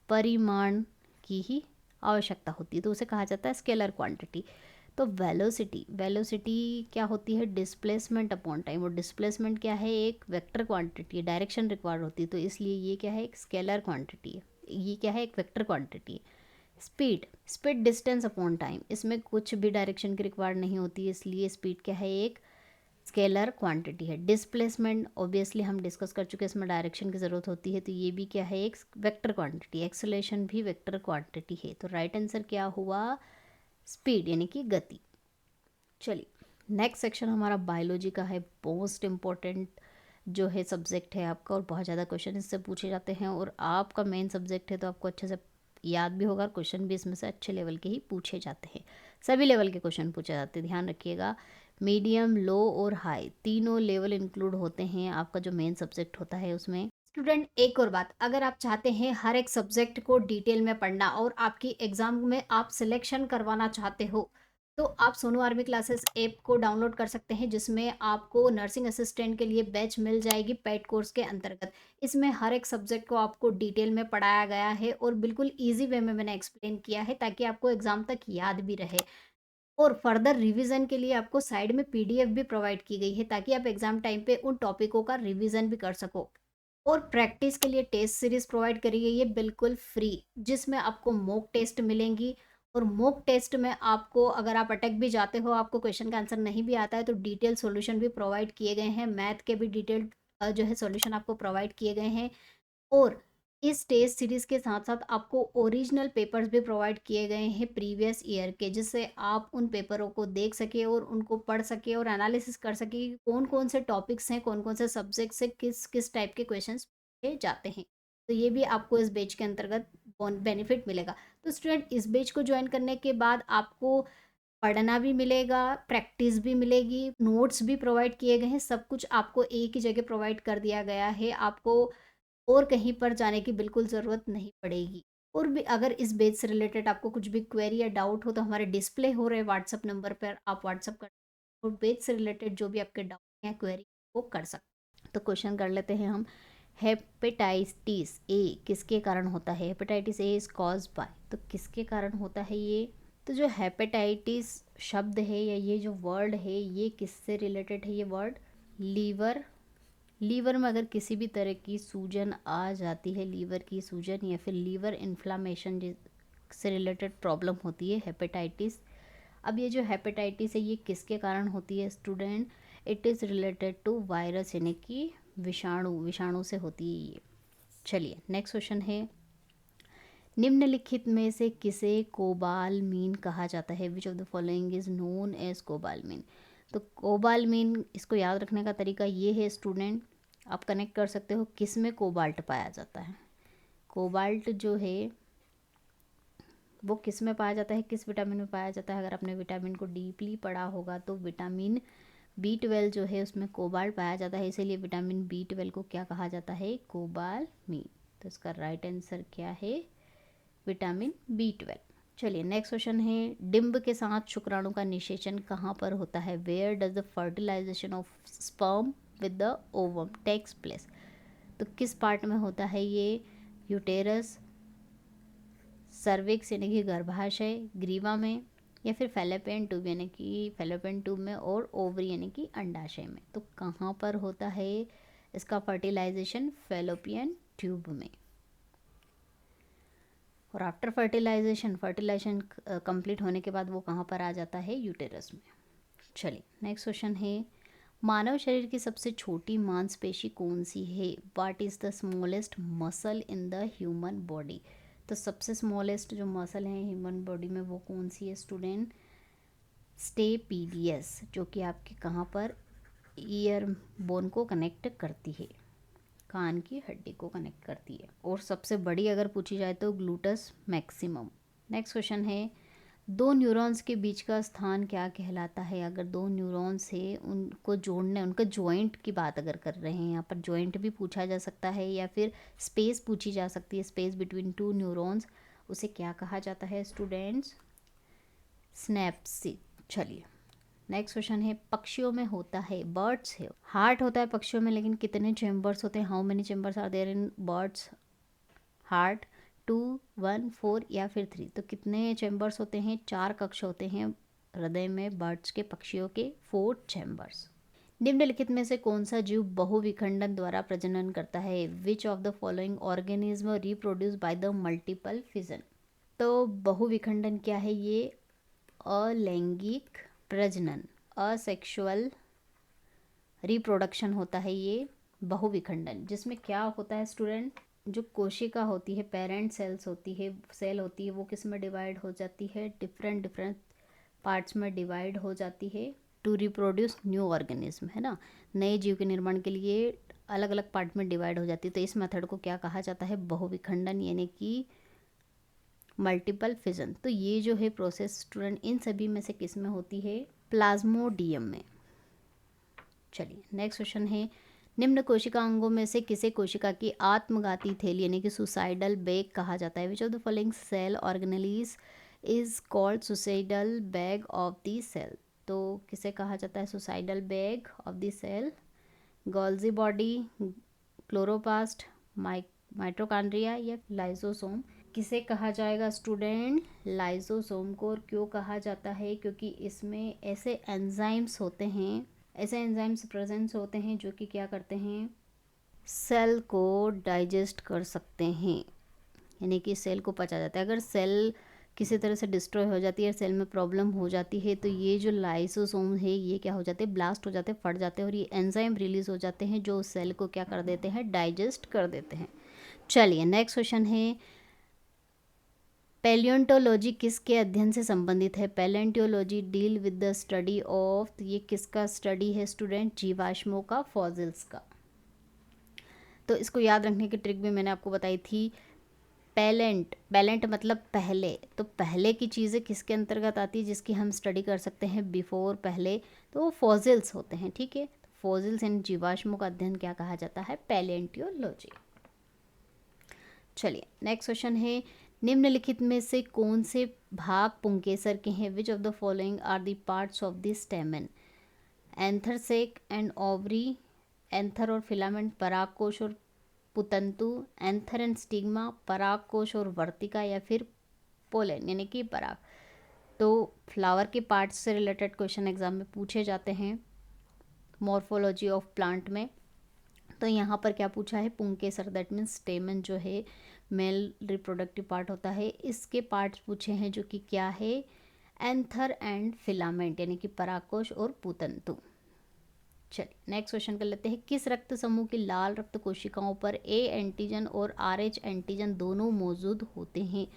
परिमाण की ही आवश्यकता होती है, तो उसे कहा जाता है स्केलर क्वांटिटी। तो वेलोसिटी, वेलोसिटी क्या होती है, डिस्प्लेसमेंट अपॉन टाइम, और डिस्प्लेसमेंट क्या है, एक वेक्टर क्वांटिटी है, डायरेक्शन रिक्वायर्ड होती है, तो इसलिए ये क्या है, एक स्केलर क्वांटिटी है, ये क्या है, एक वेक्टर क्वांटिटी है। Speed, speed distance upon time, इसमें कुछ भी डायरेक्शन की रिक्वायर्ड नहीं होती है, इसलिए स्पीड क्या है, एक स्केलर क्वांटिटी है। डिस्प्लेसमेंट ऑब्वियसली हम डिस्कस कर चुके हैं, इसमें डायरेक्शन की ज़रूरत होती है, तो ये भी क्या है, एक वेक्टर क्वांटिटी। एक्सेलरेशन भी वेक्टर क्वांटिटी है, तो राइट आंसर क्या हुआ, स्पीड यानी कि गति। चलिए नेक्स्ट सेक्शन हमारा बायोलॉजी का है, मोस्ट इम्पॉर्टेंट जो है सब्जेक्ट है आपका, और बहुत ज़्यादा क्वेश्चन इससे पूछे जाते हैं, और आपका मेन सब्जेक्ट है तो आपको अच्छे से याद भी होगा, क्वेश्चन भी इसमें से अच्छे लेवल के ही पूछे जाते हैं, सभी लेवल के क्वेश्चन पूछे जाते हैं, ध्यान रखिएगा। मीडियम, लो और हाई तीनों लेवल इंक्लूड होते हैं आपका जो मेन सब्जेक्ट होता है उसमें। स्टूडेंट एक और बात, अगर आप चाहते हैं हर एक सब्जेक्ट को डिटेल में पढ़ना और आपकी एग्जाम में आप सिलेक्शन करवाना चाहते हो, तो आप सोनू आर्मी क्लासेस ऐप को डाउनलोड कर सकते हैं, जिसमें आपको नर्सिंग असिस्टेंट के लिए बैच मिल जाएगी पेड कोर्स के अंतर्गत। इसमें हर एक सब्जेक्ट को आपको डिटेल में पढ़ाया गया है और बिल्कुल इजी वे में मैंने एक्सप्लेन किया है, ताकि आपको एग्जाम तक याद भी रहे। और फर्दर रिवीजन के लिए आपको साइड में पीडीएफ भी प्रोवाइड की गई है, ताकि आप एग्जाम टाइम पे उन टॉपिकों का रिवीजन भी कर सको। और प्रैक्टिस के लिए टेस्ट सीरीज प्रोवाइड करी गई है बिल्कुल फ्री, जिसमें आपको मॉक टेस्ट मिलेंगी, और मॉक टेस्ट में आपको अगर आप अटक भी जाते हो, आपको क्वेश्चन का आंसर नहीं भी आता है, तो डिटेल सॉल्यूशन भी प्रोवाइड किए गए हैं, मैथ के भी डिटेल जो है सॉल्यूशन आपको प्रोवाइड किए गए हैं। और इस टेस्ट सीरीज के साथ साथ आपको ओरिजिनल पेपर्स भी प्रोवाइड किए गए हैं प्रीवियस ईयर के, जिससे आप उन पेपरों को देख सके और उनको पढ़ सके और एनालिसिस कर सके कि कौन कौन से टॉपिक्स हैं, कौन कौन से सब्जेक्ट से किस किस टाइप के क्वेश्चंस पूछे जाते हैं। तो ये भी आपको इस बैच के अंतर्गत बेनिफिट मिलेगा। तो स्टूडेंट इस बैच को ज्वाइन करने के बाद आपको पढ़ना भी मिलेगा, प्रैक्टिस भी मिलेगी, नोट्स भी प्रोवाइड किए गए हैं, सब कुछ आपको एक ही जगह प्रोवाइड कर दिया गया है, आपको और कहीं पर जाने की बिल्कुल ज़रूरत नहीं पड़ेगी। और भी अगर इस बैच से रिलेटेड आपको कुछ भी क्वेरी या डाउट हो, तो हमारे डिस्प्ले हो रहे व्हाट्सअप नंबर पर आप व्हाट्सअप कर, और बैच से रिलेटेड जो भी आपके डाउट या क्वेरी वो कर सकते। तो क्वेश्चन कर लेते हैं हम, हेपेटाइटिस ए किसके कारण होता है, hepatitis A is cause by, तो किसके कारण होता है ये। तो जो हेपेटाइटिस शब्द है या ये जो वर्ड है, ये किससे रिलेटेड है, ये वर्ड लीवर, लीवर में अगर किसी भी तरह की सूजन आ जाती है, लीवर की सूजन या फिर लीवर इन्फ्लामेशन से रिलेटेड प्रॉब्लम होती है, हेपेटाइटिस। अब ये जो हेपेटाइटिस है ये किसके कारण होती है student, it is related to virus यानी कि विषाणु, विषाणु से होती है ये। चलिए नेक्स्ट क्वेश्चन है, निम्नलिखित में से किसे कोबालमीन कहा जाता है, which of the following is known as cobalamin. तो कोबालमीन, इसको याद रखने का तरीका ये है स्टूडेंट, आप कनेक्ट कर सकते हो किस में कोबाल्ट पाया जाता है, कोबाल्ट जो है वो किस में पाया जाता है, किस विटामिन में पाया जाता है। अगर आपने विटामिन को डीपली पढ़ा होगा तो विटामिन B12 जो है उसमें कोबाल्ट पाया जाता है, इसीलिए विटामिन B12 को क्या कहा जाता है, कोबालमीन। तो इसका राइट आंसर क्या है, विटामिन B12। चलिए नेक्स्ट क्वेश्चन है, डिम्ब के साथ शुक्राणु का निषेचन कहाँ पर होता है, where does the fertilization of sperm with the ovum takes place. तो किस पार्ट में होता है ये, यूटेरस, सर्विक्स यानी कि गर्भाशय, ग्रीवा में, या फिर फैलोपियन ट्यूब यानी कि फैलोपियन ट्यूब में, और ओवरी यानी कि अंडाशय में। तो कहाँ पर होता है इसका फर्टिलाइजेशन, फैलोपियन ट्यूब में। और आफ्टर फर्टिलाइजेशन, फर्टिलाइजेशन कंप्लीट होने के बाद वो कहाँ पर आ जाता है, यूटेरस में। चलिए नेक्स्ट क्वेश्चन है, मानव शरीर की सबसे छोटी मांसपेशी कौन सी है, what is the smallest muscle in the human body. तो सबसे स्मॉलेस्ट जो मसल है ह्यूमन बॉडी में वो कौन सी है स्टूडेंट, स्टेपीडियस, जो कि आपके कहाँ पर ईयर बोन को कनेक्ट करती है, कान की हड्डी को कनेक्ट करती है, और सबसे बड़ी अगर पूछी जाए तो ग्लूटस मैक्सिमम। नेक्स्ट क्वेश्चन है, दो न्यूरॉन्स के बीच का स्थान क्या कहलाता है? अगर दो न्यूरॉन्स है उनको जोड़ने, उनका जॉइंट की बात अगर कर रहे हैं, यहाँ पर जॉइंट भी पूछा जा सकता है या फिर स्पेस पूछी जा सकती है, स्पेस बिटवीन टू न्यूरॉन्स, उसे क्या कहा जाता है स्टूडेंट्स? स्नैप्सी। चलिए नेक्स्ट क्वेश्चन है, पक्षियों में होता है, बर्ड्स है, हार्ट होता है पक्षियों में, लेकिन कितने चेम्बर्स होते हैं? How many chambers are there in birds heart? 2, 1, 4 या फिर 3? तो कितने चेम्बर्स होते हैं? 4 कक्ष होते हैं हृदय में बर्ड्स के, पक्षियों के 4 चेम्बर्स। निम्नलिखित में से कौन सा जीव बहुविखंडन द्वारा प्रजनन करता है? Which of the following organism reproduce by the multiple fission? तो बहुविखंडन क्या है? ये अलैंगिक प्रजनन, असेक्सुअल रिप्रोडक्शन होता है ये बहुविखंडन, जिसमें क्या होता है स्टूडेंट? जो कोशिका होती है, पेरेंट सेल्स होती है, सेल होती है, वो किस में डिवाइड हो जाती है? डिफरेंट डिफरेंट पार्ट्स में डिवाइड हो जाती है टू रिप्रोड्यूस न्यू ऑर्गेनिज्म, है ना, नए जीव के निर्माण के लिए अलग अलग पार्ट में डिवाइड हो जाती है। तो इस मेथड को क्या कहा जाता है? बहुविखंडन, यानी कि मल्टीपल फिजन। तो ये जो है प्रोसेस स्टूडेंट, इन सभी में से किस में होती है? प्लाज्मोडियम में। चलिए नेक्स्ट क्वेश्चन है, निम्न कोशिका अंगों में से किसे कोशिका की आत्मघाती थैली यानी कि सुसाइडल बैग कहा जाता है? Which of the following cell organelles is called suicidal bag of the cell? तो किसे कहा जाता है suicidal bag of the cell? Golgi body, chloroplast, mitochondria या लाइसोसोम? किसे कहा जाएगा स्टूडेंट? लाइसोसोम को। और क्यों कहा जाता है? क्योंकि इसमें ऐसे एंजाइम्स होते हैं, ऐसे एंजाइम्स प्रेजेंस होते हैं जो कि क्या करते हैं? सेल को डाइजेस्ट कर सकते हैं, यानी कि सेल को पचा जाता है। अगर सेल किसी तरह से डिस्ट्रॉय हो जाती है, सेल में प्रॉब्लम हो जाती है, तो ये जो लाइसोसोम है ये क्या हो जाते हैं? ब्लास्ट हो जाते हैं, फट जाते हैं, और ये एंजाइम रिलीज हो जाते हैं जो सेल को क्या कर देते हैं? डाइजेस्ट कर देते हैं। चलिए नेक्स्ट क्वेश्चन है, पैलियोंटोलॉजी किसके अध्ययन से संबंधित है? Palaeontology deal with the study of, ये किसका स्टडी है स्टूडेंट? जीवाश्मों का, फॉसिल्स का। तो इसको याद रखने की ट्रिक भी मैंने आपको बताई थी। पैलेंट मतलब पहले, तो पहले की चीज़ें किसके अंतर्गत आती है जिसकी हम स्टडी कर सकते हैं? बिफोर, पहले, तो वो फॉसिल्स होते हैं, ठीक है। फॉसिल्स यानी जीवाश्मों का अध्ययन क्या कहा जाता है? पैलियोंटोलॉजी। चलिए नेक्स्ट क्वेश्चन है, निम्नलिखित में से कौन से भाग पुंकेसर के हैं? Which of the following are the parts of the stamen? Anther sac and ovary, anther और फिलामेंट, परागकोश और पुतंतु, एंथर एंड स्टिग्मा, परागकोश और वर्तिका, या फिर पोलन यानी कि पराग। तो फ्लावर के पार्ट्स से रिलेटेड क्वेश्चन एग्जाम में पूछे जाते हैं मॉर्फोलॉजी ऑफ प्लांट में। तो यहाँ पर क्या पूछा है? पुंकेसर, दैट मीन्स स्टेमन जो है मेल रिप्रोडक्टिव पार्ट होता है, इसके पार्ट्स पूछे हैं जो कि क्या है? एंथर एंड फिलामेंट यानी कि परागकोश और पुतंतु। चलिए नेक्स्ट क्वेश्चन कर लेते हैं, किस रक्त समूह की लाल रक्त कोशिकाओं पर ए एंटीजन और आर एच एंटीजन दोनों मौजूद होते हैं?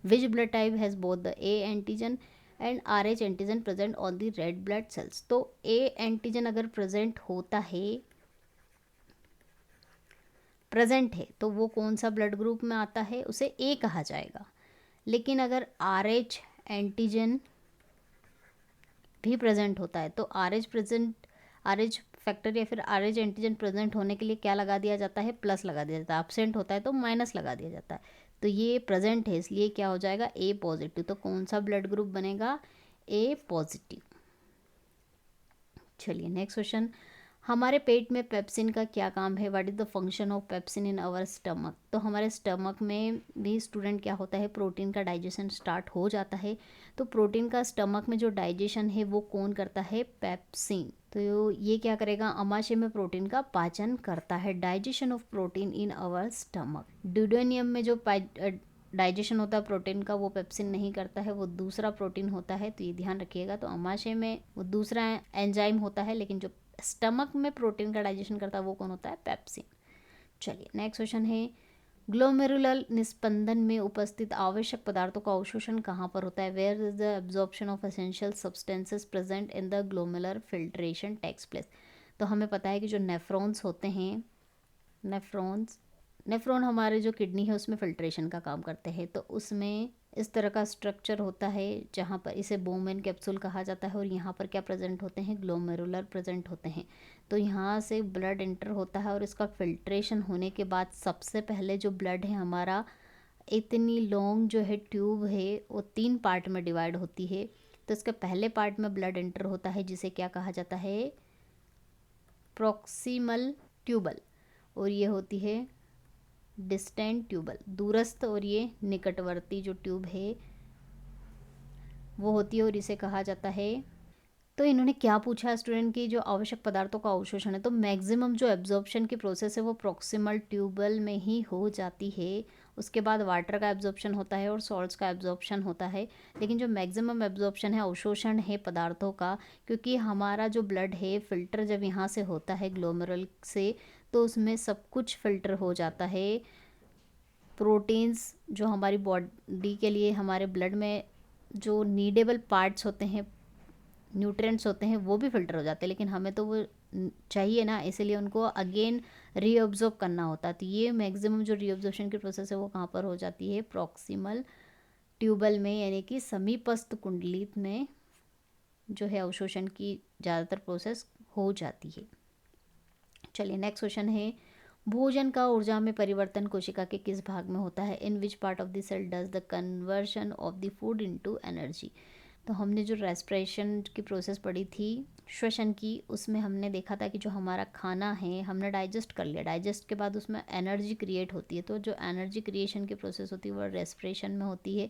Which blood type has both the A antigen and R H antigen present on the red blood cells? तो ए एंटीजन अगर प्रेजेंट होता है, प्रेजेंट है, तो वो कौन सा ब्लड ग्रुप में आता है? उसे ए कहा जाएगा। लेकिन अगर आर एच एंटीजन भी प्रेजेंट होता है, तो आर एच फैक्टर या फिर आर एच एंटीजन प्रेजेंट होने के लिए क्या लगा दिया जाता है? प्लस लगा दिया जाता है। एब्सेंट होता है तो माइनस लगा दिया जाता है। तो ये प्रेजेंट है, इसलिए क्या हो जाएगा? A positive. तो कौन सा ब्लड ग्रुप बनेगा? A positive. चलिए नेक्स्ट क्वेश्चन, हमारे पेट में पेप्सिन का क्या काम है? What is the function of pepsin in our stomach? तो हमारे स्टमक में भी स्टूडेंट क्या होता है? प्रोटीन का डाइजेशन स्टार्ट हो जाता है। तो प्रोटीन का स्टमक में जो डाइजेशन है वो कौन करता है? पेप्सिन। तो ये क्या करेगा? आमाशय में प्रोटीन का पाचन करता है। Digestion of protein in our stomach. Duodenum में जो डाइजेशन होता है प्रोटीन का, वो पेप्सिन नहीं करता है, वो दूसरा प्रोटीन होता है, तो ये ध्यान रखिएगा। तो आमाशय में वो दूसरा एंजाइम होता है, लेकिन जो स्टमक में प्रोटीन का डाइजेशन करता है वो कौन होता है? पेप्सिन। चलिए नेक्स्ट क्वेश्चन है, ग्लोमेरुलर निस्पंदन में उपस्थित आवश्यक पदार्थों का अवशोषण कहाँ पर होता है? Where is the absorption of essential substances present in the glomerular filtration takes place? तो हमें पता है कि जो नेफ्रॉन्स होते हैं नेफ्रॉन्स, नेफ्रॉन हमारे जो किडनी है उसमें फिल्ट्रेशन का काम करते हैं, तो उसमें इस तरह का स्ट्रक्चर होता है जहाँ पर इसे बोमेन कैप्सूल कहा जाता है, और यहाँ पर क्या प्रेजेंट होते हैं, ग्लोमेरुलर प्रेजेंट होते हैं। तो यहाँ से ब्लड एंटर होता है और इसका फिल्ट्रेशन होने के बाद सबसे पहले जो ब्लड है हमारा, इतनी लॉन्ग जो है ट्यूब है वो 3 पार्ट में डिवाइड होती है। तो इसके पहले पार्ट में ब्लड एंटर होता है जिसे क्या कहा जाता है, प्रॉक्सिमल ट्यूबल, और ये होती है डिस्टेंट ट्यूबल, दूरस्थ, और ये निकटवर्ती जो ट्यूब है वो होती है, और इसे कहा जाता है। तो इन्होंने क्या पूछा है स्टूडेंट की, जो आवश्यक पदार्थों का अवशोषण है, तो मैक्सिमम जो एब्जॉर्प्शन की प्रोसेस है वो प्रॉक्सिमल ट्यूबल में ही हो जाती है। उसके बाद वाटर का एब्जॉर्प्शन होता है और सॉल्ट्स का एब्जॉर्प्शन होता है, लेकिन जो मैक्सिमम एब्जॉर्प्शन है, अवशोषण है पदार्थों का, क्योंकि हमारा जो ब्लड है फिल्टर जब यहाँ से होता है ग्लोमेरुल से, तो उसमें सब कुछ फिल्टर हो जाता है। प्रोटीन्स जो हमारी बॉडी के लिए हमारे ब्लड में जो नीडेबल पार्ट्स होते हैं, न्यूट्रिएंट्स होते हैं, वो भी फिल्टर हो जाते हैं, लेकिन हमें तो वो चाहिए ना, इसलिए उनको अगेन रीअब्जॉर्ब करना होता है। तो ये मैक्सिमम जो रीअब्जॉर्प्शन की प्रोसेस है वो कहाँ पर हो जाती है, प्रॉक्सिमल ट्यूबल में, यानी कि समीपस्थ कुंडलित में जो है अवशोषण की ज़्यादातर प्रोसेस हो जाती है। चलिए नेक्स्ट क्वेश्चन है, भोजन का ऊर्जा में परिवर्तन कोशिका के किस भाग में होता है, in which part of the cell does the conversion of the food into energy. तो हमने जो रेस्पिरेशन की प्रोसेस पढ़ी थी, श्वसन की, उसमें हमने देखा था कि जो हमारा खाना है हमने डाइजेस्ट कर लिया, डाइजेस्ट के बाद उसमें एनर्जी क्रिएट होती है, तो जो एनर्जी क्रिएशन की प्रोसेस होती है वो रेस्पिरेशन में होती है।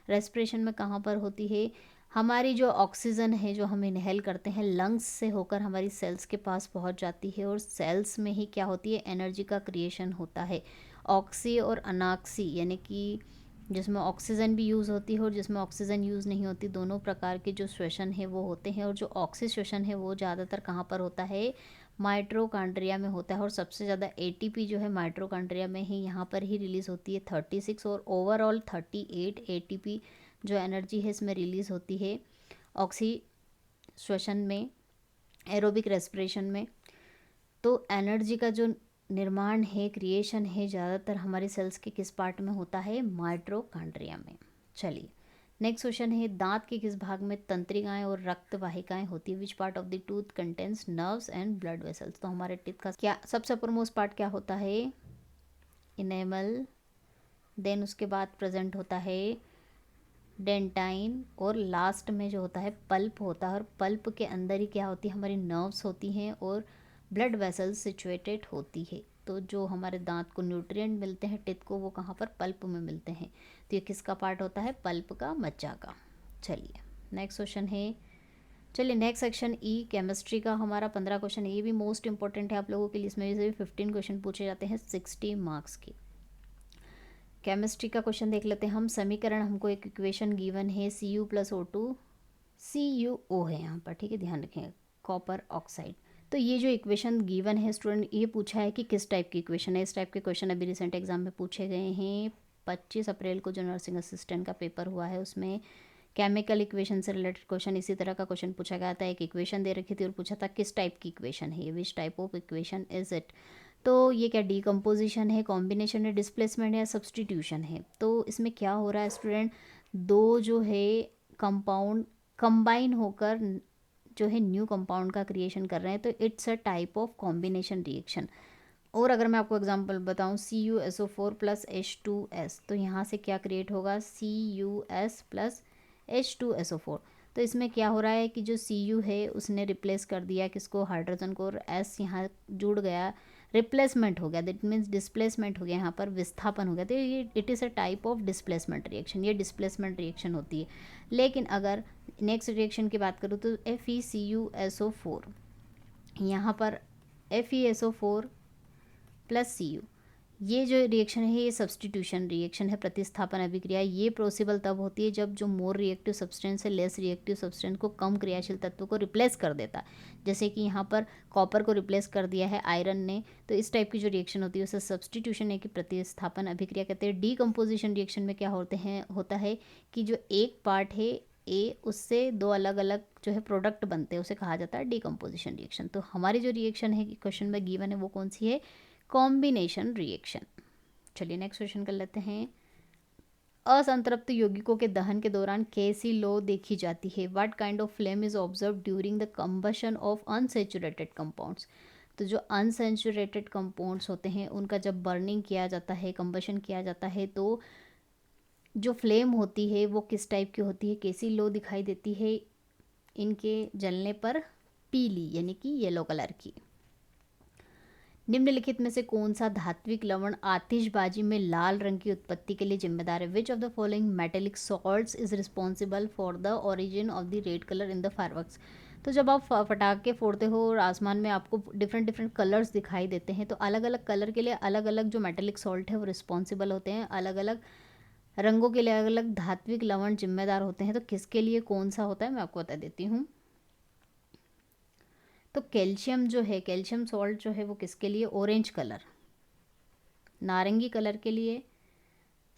रेस्पिरेशन में कहाँ पर होती है, हमारी जो ऑक्सीजन है जो हम इनहेल करते हैं लंग्स से होकर हमारी सेल्स के पास पहुंच जाती है, और सेल्स में ही क्या होती है, एनर्जी का क्रिएशन होता है। ऑक्सी और अनाक्सी, यानी कि जिसमें ऑक्सीजन भी यूज़ होती है और जिसमें ऑक्सीजन यूज़ नहीं होती, दोनों प्रकार के जो श्वसन है वो होते हैं। और जो ऑक्सी श्वसन है वो ज़्यादातर कहाँ पर होता है, माइट्रोकांड्रिया में होता है, और सबसे ज़्यादा एटीपी जो है माइट्रोकांड्रिया में ही यहाँ पर ही रिलीज़ होती है 36, और ओवरऑल 38 एटीपी जो एनर्जी है इसमें रिलीज़ होती है ऑक्सी श्वसन में, एरोबिक रेस्पिरेशन में। तो एनर्जी का जो निर्माण है, क्रिएशन है, ज़्यादातर हमारे सेल्स के किस पार्ट में होता है, माइट्रोकांड्रिया में। चलिए नेक्स्ट क्वेश्चन है, दांत के किस भाग में तंत्रिकाएं और रक्त वाहिकाएं होती है, विच part of the tooth contains nerves and blood vessels. तो हमारे टीथ का क्या सबसे अपरमोस्ट पार्ट क्या होता है, इनेमल, देन उसके बाद प्रेजेंट होता है डेंटाइन, और लास्ट में जो होता है पल्प होता है, और पल्प के अंदर ही क्या होती है, हमारी नर्व्स होती हैं और ब्लड वेसल्स सिचुएटेड होती है। तो जो हमारे दांत को न्यूट्रिएंट मिलते हैं टिथ को, वो कहाँ पर, पल्प में मिलते हैं। तो ये किसका पार्ट होता है, पल्प का, मज्जा का। चलिए नेक्स्ट क्वेश्चन है, चलिए नेक्स्ट सेक्शन ई, केमिस्ट्री का हमारा 15 क्वेश्चन है, ये भी मोस्ट इंपॉर्टेंट है आप लोगों के लिए, इसमें से भी 15 क्वेश्चन पूछे जाते हैं 60 मार्क्स के। केमिस्ट्री का क्वेश्चन देख लेते हैं हम, समीकरण, हमको एक इक्वेशन गिवन है, Cu+O2, CuO है यहाँ पर, ठीक है, ध्यान रखें, कॉपर ऑक्साइड। तो ये जो इक्वेशन गिवन है स्टूडेंट, ये पूछा है कि किस टाइप की इक्वेशन है। इस टाइप के क्वेश्चन अभी रिसेंट एग्जाम में पूछे गए हैं। 25 अप्रैल को जो नर्सिंग असिस्टेंट का पेपर हुआ है उसमें केमिकल इक्वेशन से रिलेटेड क्वेश्चन, इसी तरह का क्वेश्चन पूछा गया था। एक इक्वेशन दे रखी थी और पूछा था किस टाइप की इक्वेशन है, which type of equation is it. तो ये क्या डीकम्पोजिशन है, कॉम्बिनेशन है, डिस्प्लेसमेंट है या सब्सटीट्यूशन है। तो इसमें क्या हो रहा है स्टूडेंट, दो जो है कंपाउंड कंबाइन होकर जो है न्यू कंपाउंड का क्रिएशन कर रहे हैं, तो it's a type of combination reaction. और अगर मैं आपको एग्जांपल बताऊं, CuSO4 प्लस H2S, तो यहाँ से क्या क्रिएट होगा, Cus प्लस H2SO4। तो इसमें क्या हो रहा है कि जो Cu है उसने रिप्लेस कर दिया किसको, हाइड्रोजन को, और S यहाँ जुड़ गया, रिप्लेसमेंट हो गया, दैट मीन्स डिस्प्लेसमेंट हो गया, यहाँ पर विस्थापन हो गया। तो ये it is a type of displacement reaction, ये डिस्प्लेसमेंट रिएक्शन होती है। लेकिन अगर नेक्स्ट रिएक्शन की बात करूँ तो FeCuSO4, यहाँ पर FeSO4 प्लस Cu, ये जो रिएक्शन है ये सब्सटीट्यूशन रिएक्शन है, प्रतिस्थापन अभिक्रिया। ये पॉसिबल तब होती है जब जो मोर रिएक्टिव सब्सटेंस है लेस रिएक्टिव सब्सटेंस को, कम क्रियाशील तत्व को रिप्लेस कर देता है। जैसे कि यहाँ पर कॉपर को रिप्लेस कर दिया है आयरन ने, तो इस टाइप की जो रिएक्शन होती है उसे सब्सटीट्यूशन है कि प्रतिस्थापन अभिक्रिया कहते हैं। डीकम्पोजिशन रिएक्शन में क्या होता है कि जो एक पार्ट है ए, उससे दो अलग अलग जो है प्रोडक्ट बनते हैं, उसे कहा जाता है डीकम्पोजिशन रिएक्शन। तो हमारी जो रिएक्शन है क्वेश्चन में गिवन है वो कौन सी है, कॉम्बिनेशन रिएक्शन। चलिए नेक्स्ट क्वेश्चन कर लेते हैं। असंतृप्त यौगिकों के दहन के दौरान कैसी लो देखी जाती है? What kind of flame is observe during the combustion of unsaturated compounds? तो जो अनसेचुरेटेड कंपाउंड्स होते हैं उनका जब बर्निंग किया जाता है, कंबशन किया जाता है, तो जो फ्लेम होती है वो किस टाइप की होती है, कैसी लो दिखाई देती है? इनके जलने पर पीली यानी कि येलो कलर की। निम्नलिखित में से कौन सा धात्विक लवण आतिशबाजी में लाल रंग की उत्पत्ति के लिए जिम्मेदार है? Which of the following metallic salts is responsible for the origin of the red colour in the fireworks? तो जब आप पटाखे फोड़ते हो और आसमान में आपको डिफरेंट डिफरेंट कलर्स दिखाई देते हैं, तो अलग अलग कलर के लिए अलग अलग जो मेटेलिक सॉल्ट है वो रिस्पॉन्सिबल होते हैं, अलग अलग रंगों के लिए अलग अलग धात्विक लवण जिम्मेदार होते हैं। तो किसके लिए कौन सा होता है मैं आपको बता देती हूँ। तो कैल्शियम जो है, कैल्शियम सॉल्ट जो है वो किसके लिए? ऑरेंज कलर, नारंगी कलर के लिए।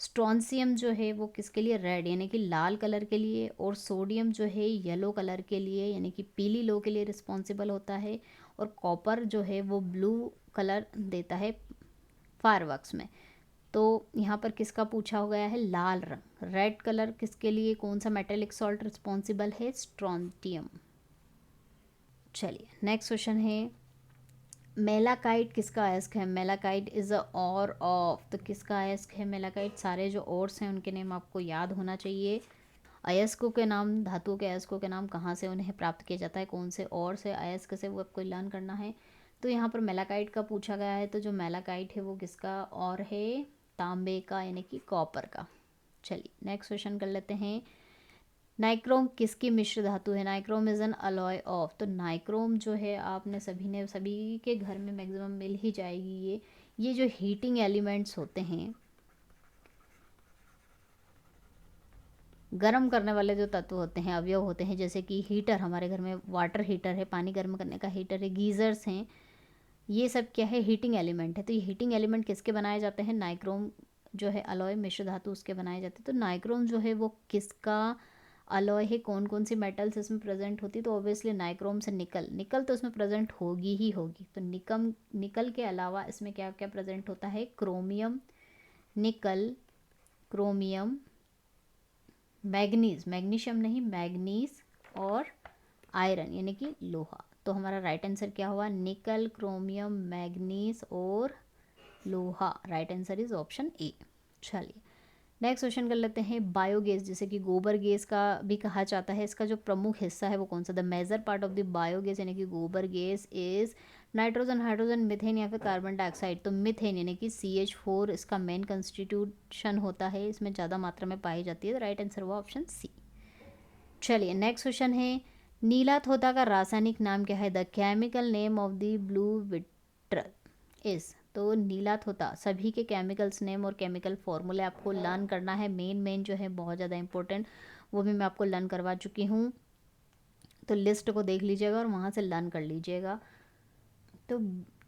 स्ट्रॉन्सियम जो है वो किसके लिए? रेड यानी कि लाल कलर के लिए। और सोडियम जो है येलो कलर के लिए यानी कि पीली लो के लिए रिस्पॉन्सिबल होता है। और कॉपर जो है वो ब्लू कलर देता है फायरवर्क्स में। तो यहाँ पर किसका पूछा गया है? लाल रंग, रेड कलर किसके लिए, कौन सा मेटेलिक सॉल्ट रिस्पॉन्सिबल है? स्ट्रॉन्टियम। चलिए नेक्स्ट क्वेश्चन है। मेलाकाइट किसका अयस्क है? मेलाकाइट इज अ और ऑफ, तो किसका अयस्क है मेलाकाइट? सारे जो ओर्स हैं उनके नेम आपको याद होना चाहिए। अयस्कों के नाम, धातुओं के अयस्कों के नाम कहाँ से उन्हें प्राप्त किया जाता है, कौन से और से अयस्क से, वो आपको लर्न करना है। तो यहाँ पर मेलाकाइट का पूछा गया है, तो जो मेलाकाइट है वो किसका और है? तांबे का यानी कि कॉपर का। चलिए नेक्स्ट क्वेश्चन कर लेते हैं। नाइक्रोम किसकी मिश्र धातु है? Nichrome is an alloy of, तो नाइक्रोम जो है आपने सभी के घर में मैक्सिमम मिल ही जाएगी। ये जो हीटिंग एलिमेंट्स होते हैं, गर्म करने वाले जो तत्व होते हैं, अवयव होते हैं, जैसे कि हीटर, हमारे घर में वाटर हीटर है, पानी गर्म करने का हीटर है, गीजर्स हैं, ये सब क्या है? हीटिंग एलिमेंट है। तो ये हीटिंग एलिमेंट किसके बनाए जाते हैं? नाइक्रोम जो है अलॉय मिश्र धातु उसके बनाए जाते हैं। तो नाइक्रोम जो है वो किसका अलॉय है? कौन कौन सी मेटल्स इसमें प्रेजेंट होती? तो ऑब्वियसली नाइक्रोम से निकल तो इसमें प्रेजेंट होगी ही होगी। तो निकल के अलावा इसमें क्या क्या प्रेजेंट होता है? क्रोमियम, निकल, क्रोमियम, मैग्नीज, मैग्नीशियम नहीं, मैग्नीज, और आयरन यानी कि लोहा। तो हमारा राइट आंसर क्या हुआ? निकल, क्रोमियम, मैग्नीज और लोहा। Right answer is option A. चलिए नेक्स्ट क्वेश्चन कर लेते हैं। बायोगैस, जैसे कि गोबर गैस का भी कहा जाता है, इसका जो प्रमुख हिस्सा है वो कौन सा? The major part of the biogas यानी कि गोबर gas is nitrogen, hydrogen, methane या फिर कार्बन डाइऑक्साइड। तो मिथेन यानी कि CH4 इसका मेन कंस्टिट्यूशन होता है, इसमें ज़्यादा मात्रा में पाई जाती है। राइट आंसर हुआ ऑप्शन सी। चलिए नेक्स्ट क्वेश्चन है। नीला थोथा का रासायनिक नाम क्या है? The chemical name of the blue vitriol is, तो नीला थोथा, सभी के केमिकल्स नेम और केमिकल फॉर्मूले आपको लर्न करना है। मेन जो है बहुत ज़्यादा इंपॉर्टेंट, वो भी मैं आपको लर्न करवा चुकी हूँ। तो लिस्ट को देख लीजिएगा और वहाँ से लर्न कर लीजिएगा। तो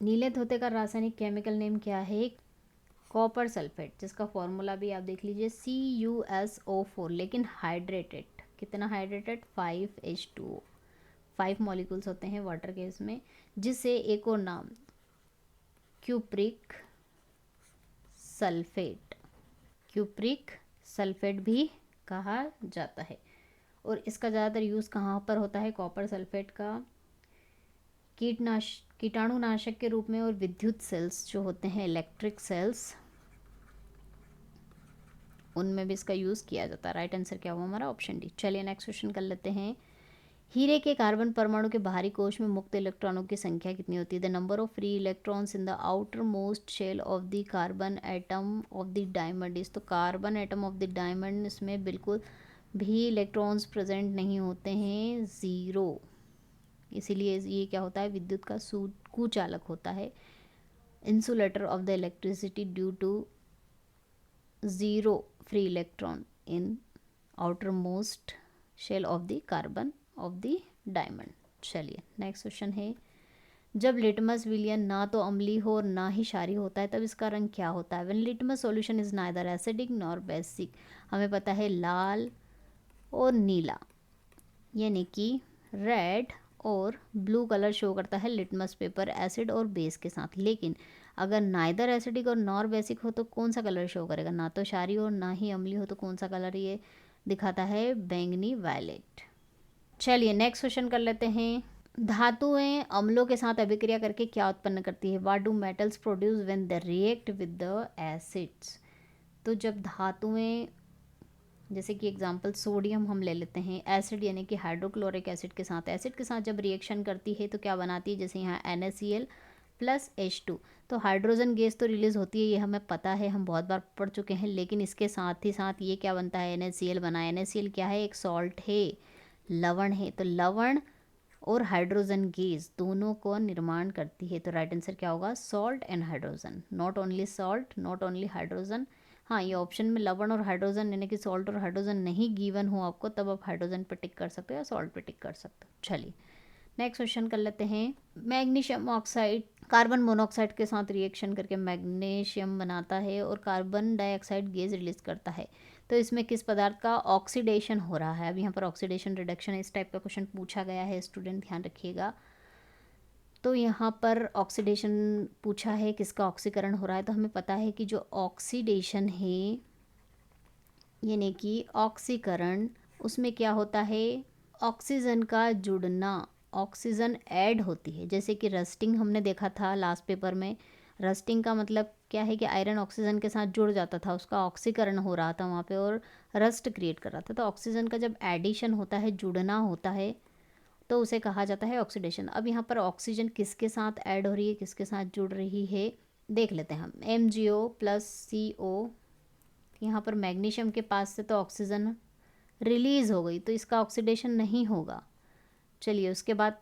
नीले थोथे का रासायनिक केमिकल नेम क्या है? कॉपर सल्फेट, जिसका फॉर्मूला भी आप देख लीजिए CuSO4, लेकिन हाइड्रेटेड। कितना हाइड्रेटेड? 5H2O। 5 मॉलिक्यूल्स होते हैं वाटर के इसमें, जिससे एक और नाम क्यूप्रिक सल्फेट, क्यूप्रिक सल्फेट भी कहा जाता है। और इसका ज़्यादातर यूज़ कहाँ पर होता है? कॉपर सल्फेट का कीटाणुनाशक के रूप में, और विद्युत सेल्स जो होते हैं, इलेक्ट्रिक सेल्स, उनमें भी इसका यूज़ किया जाता है। राइट आंसर क्या हुआ हमारा? Option D. चलिए नेक्स्ट क्वेश्चन कर लेते हैं। हीरे के कार्बन परमाणु के बाहरी कोश में मुक्त इलेक्ट्रॉनों की संख्या कितनी होती है? The number of free electrons in the outermost shell of the carbon atom of the diamond is, तो carbon atom of the diamond इसमें बिल्कुल भी इलेक्ट्रॉन्स प्रेजेंट नहीं होते हैं, 0। इसीलिए ये क्या होता है? विद्युत का कुचालक होता है, insulator of the electricity due to 0 free electron in outermost shell of the carbon of the diamond. चलिए नेक्स्ट क्वेश्चन है। जब लिटमस विलियन ना तो अम्लीय हो और ना ही क्षारीय होता है, तब इसका रंग क्या होता है? When litmus solution is neither acidic nor basic, हमें पता है लाल और नीला, यानी कि रेड और ब्लू कलर शो करता है लिटमस पेपर एसिड और बेस के साथ। लेकिन अगर नाइदर एसिडिक और नॉर बेसिक हो तो कौन सा कलर शो करेगा? ना तो क्षारीय और ना ही अम्लीय हो तो कौन सा कलर ये दिखाता है? बैंगनी वायलेट। चलिए नेक्स्ट क्वेश्चन कर लेते हैं। धातुएं अम्लों के साथ अभिक्रिया करके क्या उत्पन्न करती है? What do metals produce when they react with the acids? तो जब धातुएं, जैसे कि एग्जांपल सोडियम हम ले लेते हैं, एसिड यानी कि हाइड्रोक्लोरिक एसिड के साथ, एसिड के साथ जब रिएक्शन करती है तो क्या बनाती है? जैसे यहाँ NaCl प्लस H2, तो हाइड्रोजन गैस तो रिलीज होती है, ये हमें पता है, हम बहुत बार पढ़ चुके हैं। लेकिन इसके साथ ही साथ ये क्या बनता है? NaCl बना। NaCl क्या है? एक सॉल्ट है, लवण है। तो लवण और हाइड्रोजन गैस दोनों को निर्माण करती है। तो राइट आंसर क्या होगा? Salt and hydrogen, not only salt, not only hydrogen. हाँ, ये ऑप्शन में लवण और हाइड्रोजन यानी कि सॉल्ट और हाइड्रोजन नहीं गिवन हो आपको, तब आप हाइड्रोजन पे टिक कर सकते हो या सॉल्ट पे टिक कर सकते हो। चलिए नेक्स्ट क्वेश्चन कर लेते हैं। मैग्नीशियम ऑक्साइड कार्बन मोनोऑक्साइड के साथ रिएक्शन करके मैग्नीशियम बनाता है और कार्बन डाइऑक्साइड गैस रिलीज करता है। तो इसमें किस पदार्थ का ऑक्सीडेशन हो रहा है? अब यहाँ पर ऑक्सीडेशन रिडक्शन इस टाइप का क्वेश्चन पूछा गया है, स्टूडेंट ध्यान रखिएगा। तो यहाँ पर ऑक्सीडेशन पूछा है, किसका ऑक्सीकरण हो रहा है? तो हमें पता है कि जो ऑक्सीडेशन है यानी कि ऑक्सीकरण, उसमें क्या होता है? ऑक्सीजन का जुड़ना, ऑक्सीजन ऐड होती है। जैसे कि रस्टिंग हमने देखा था लास्ट पेपर में, रस्टिंग का मतलब क्या है कि आयरन ऑक्सीजन के साथ जुड़ जाता था, उसका ऑक्सीकरण हो रहा था वहाँ पे और रस्ट क्रिएट कर रहा था। तो ऑक्सीजन का जब एडिशन होता है, जुड़ना होता है, तो उसे कहा जाता है ऑक्सीडेशन। अब यहाँ पर ऑक्सीजन किसके साथ ऐड हो रही है, किसके साथ जुड़ रही है, देख लेते हैं हम। MgO प्लस CO, यहाँ पर मैग्नीशियम के पास से तो ऑक्सीजन रिलीज हो गई, तो इसका ऑक्सीडेशन नहीं होगा। चलिए उसके बाद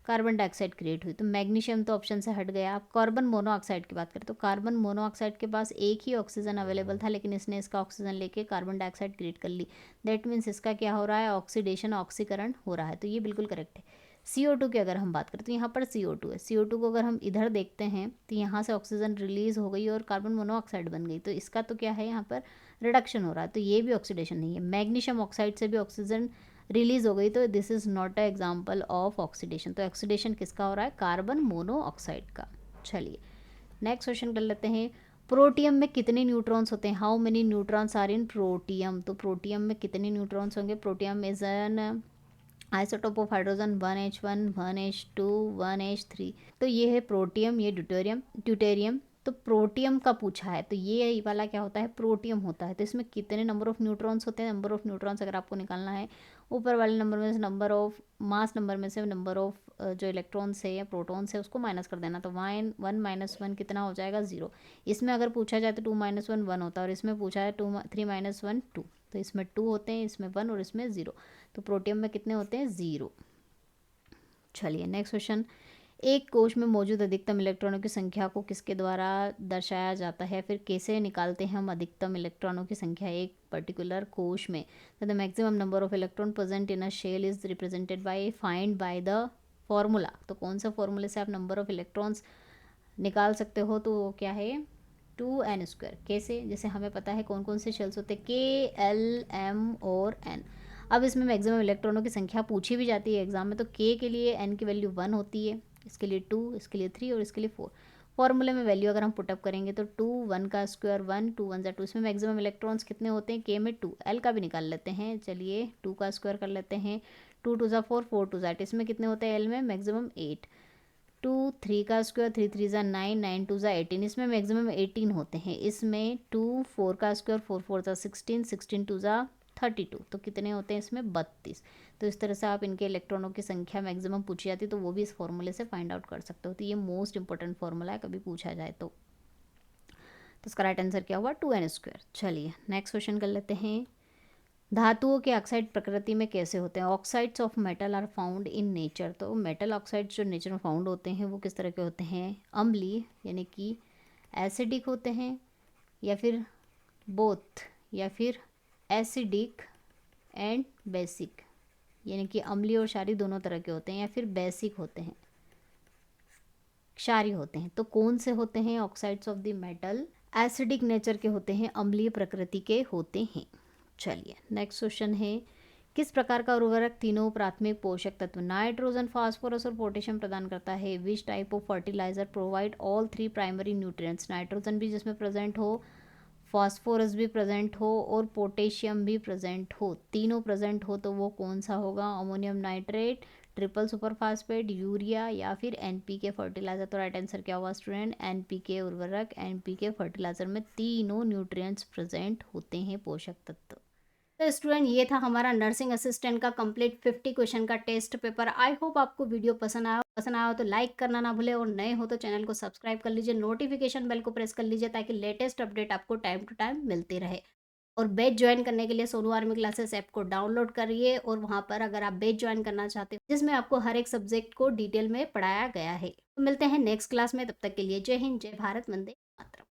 कार्बन डाइऑक्साइड क्रिएट हुई, तो मैग्नीशियम तो ऑप्शन से हट गया। आप कार्बन मोनोऑक्साइड की बात करें तो कार्बन मोनोऑक्साइड के पास एक ही ऑक्सीजन अवेलेबल था, लेकिन इसने इसका ऑक्सीजन लेके कार्बन डाइऑक्साइड क्रिएट कर ली। दैट मीन्स इसका क्या हो रहा है? ऑक्सीडेशन, ऑक्सीकरण हो रहा है। तो ये बिल्कुल करेक्ट है। CO2 की अगर हम बात करें तो यहाँ पर CO2 है। CO2 को अगर हम इधर देखते हैं तो यहाँ से ऑक्सीजन रिलीज हो गई और कार्बन मोनोऑक्साइड बन गई, तो इसका तो क्या है? यहाँ पर रिडक्शन हो रहा है, तो ये भी ऑक्सीडेशन नहीं है। मैग्नीशियम ऑक्साइड से भी ऑक्सीजन रिलीज हो गई, तो this is not a example of oxidation. तो ऑक्सीडेशन किसका हो रहा है? कार्बन मोनोऑक्साइड का। चलिए नेक्स्ट क्वेश्चन कर लेते हैं। प्रोटियम में कितने न्यूट्रॉन्स होते हैं? How many neutrons are in protium? तो प्रोटियम में कितने न्यूट्रॉन्स होंगे? Protium is an isotope of hydrogen 1h1 1h2 1h3। तो ये है प्रोटियम, ये ड्यूटेरियम। तो प्रोटियम का पूछा है, तो ये वाला क्या होता है? प्रोटियम होता है। तो इसमें कितने नंबर ऑफ न्यूट्रॉन्स होते हैं? नंबर ऑफ न्यूट्रॉन्स अगर आपको निकालना है, ऊपर वाले नंबर में से नंबर ऑफ मास नंबर में से नंबर ऑफ जो इलेक्ट्रॉन्स है या प्रोटॉन्स है उसको माइनस कर देना। तो 1 - 1 कितना हो जाएगा? 0। इसमें अगर पूछा जाए तो 2 - 1 1 होता है, और इसमें पूछा है 3 - 1 2। तो इसमें 2 होते हैं, इसमें 1 और इसमें 0। तो प्रोटियम में कितने होते हैं? 0। चलिए नेक्स्ट क्वेश्चन। एक कोश में मौजूद अधिकतम इलेक्ट्रॉनों की संख्या को किसके द्वारा दर्शाया जाता है? फिर कैसे निकालते हैं हम अधिकतम इलेक्ट्रॉनों की संख्या एक पर्टिकुलर कोश में? The maximum number of electron present in a shell is represented by find by the formula. तो कौन सा फॉर्मूले से आप नंबर ऑफ इलेक्ट्रॉन्स निकाल सकते हो? तो वो क्या है? 2n²। कैसे? जैसे हमें पता है कौन कौन से शेल्स होते हैं, K, L, M और N। अब इसमें मैक्सिमम इलेक्ट्रॉनों की संख्या पूछी भी जाती है एग्जाम में, तो K के लिए N की वैल्यू 1 होती है, इसके लिए 2, इसके लिए 3 और इसके लिए 4। फॉर्मूले में वैल्यू अगर हम पुटअप करेंगे तो 2, 1 का स्क्वायर 1, 2 1 2। इसमें मैक्सिमम इलेक्ट्रॉन्स कितने होते हैं? K में 2। L का भी निकाल लेते हैं, चलिए 2 का स्क्वायर कर लेते हैं, 2 2 4, 4 2 8। इसमें कितने होते हैं? L में मैक्सिमम 8। 2 3 का स्क्वायर 3 3 9 9 2 18। इसमें मैक्सिमम 18 होते हैं। इसमें 2 4 का स्क्वायर 4 4 16 16 2 32। तो कितने होते हैं इसमें? 32। तो इस तरह से आप इनके इलेक्ट्रॉनों की संख्या मैक्सिमम पूछी जाती है तो वो भी इस फॉर्मूले से फाइंड आउट कर सकते हो। तो ये मोस्ट इंपॉर्टेंट फॉर्मूला है, कभी पूछा जाए तो इसका राइट आंसर क्या हुआ? 2n²। चलिए नेक्स्ट क्वेश्चन कर लेते हैं। धातुओं के ऑक्साइड प्रकृति में कैसे होते हैं? Oxides of metal are found in nature. तो मेटल ऑक्साइड्स जो नेचर में फाउंड होते हैं वो किस तरह के होते हैं? अम्लीय यानी कि एसिडिक होते हैं, या फिर बोथ, या फिर एसिडिक एंड बेसिक, यानी कि अम्लीय और क्षारीय दोनों तरह के होते हैं, या फिर बेसिक होते हैं, क्षारीय होते हैं। तो कौन से होते हैं oxides of the metal? Acidic nature के होते हैं, अम्लीय प्रकृति के होते हैं। चलिए नेक्स्ट क्वेश्चन है किस प्रकार का उर्वरक तीनों प्राथमिक पोषक तत्व नाइट्रोजन, फास्फोरस और पोटेशियम प्रदान करता है? Which type of fertilizer provide all three primary nutrients? Nitrogen भी जिसमें प्रेजेंट हो, फास्फोरस भी प्रेजेंट हो और पोटेशियम भी प्रेजेंट हो, तीनों प्रेजेंट हो तो वो कौन सा होगा? Ammonium nitrate, triple super phosphate, urea या फिर एनपीके फर्टिलाइजर। तो राइट आंसर क्या होगा स्टूडेंट? एनपीके उर्वरक, एनपीके फर्टिलाइजर में तीनों न्यूट्रिएंट्स प्रेजेंट होते हैं, पोषक तत्व। तो स्टूडेंट ये था हमारा नर्सिंग असिस्टेंट का कंप्लीट 50 क्वेश्चन का टेस्ट पेपर। आई होप आपको वीडियो पसंद आया हो तो लाइक करना ना भूले और नए हो तो चैनल को सब्सक्राइब कर लीजिए, नोटिफिकेशन बेल को प्रेस कर लीजिए ताकि लेटेस्ट अपडेट आपको टाइम टू टाइम मिलती रहे। और बैच ज्वाइन करने के लिए सोनू आर्मी क्लासेस ऐप को डाउनलोड करिए और वहाँ पर अगर आप बैच ज्वाइन करना चाहते हो जिसमें आपको हर एक सब्जेक्ट को डिटेल में पढ़ाया गया है। तो मिलते हैं नेक्स्ट क्लास में, तब तक के लिए जय हिंद, जय भारत, वंदे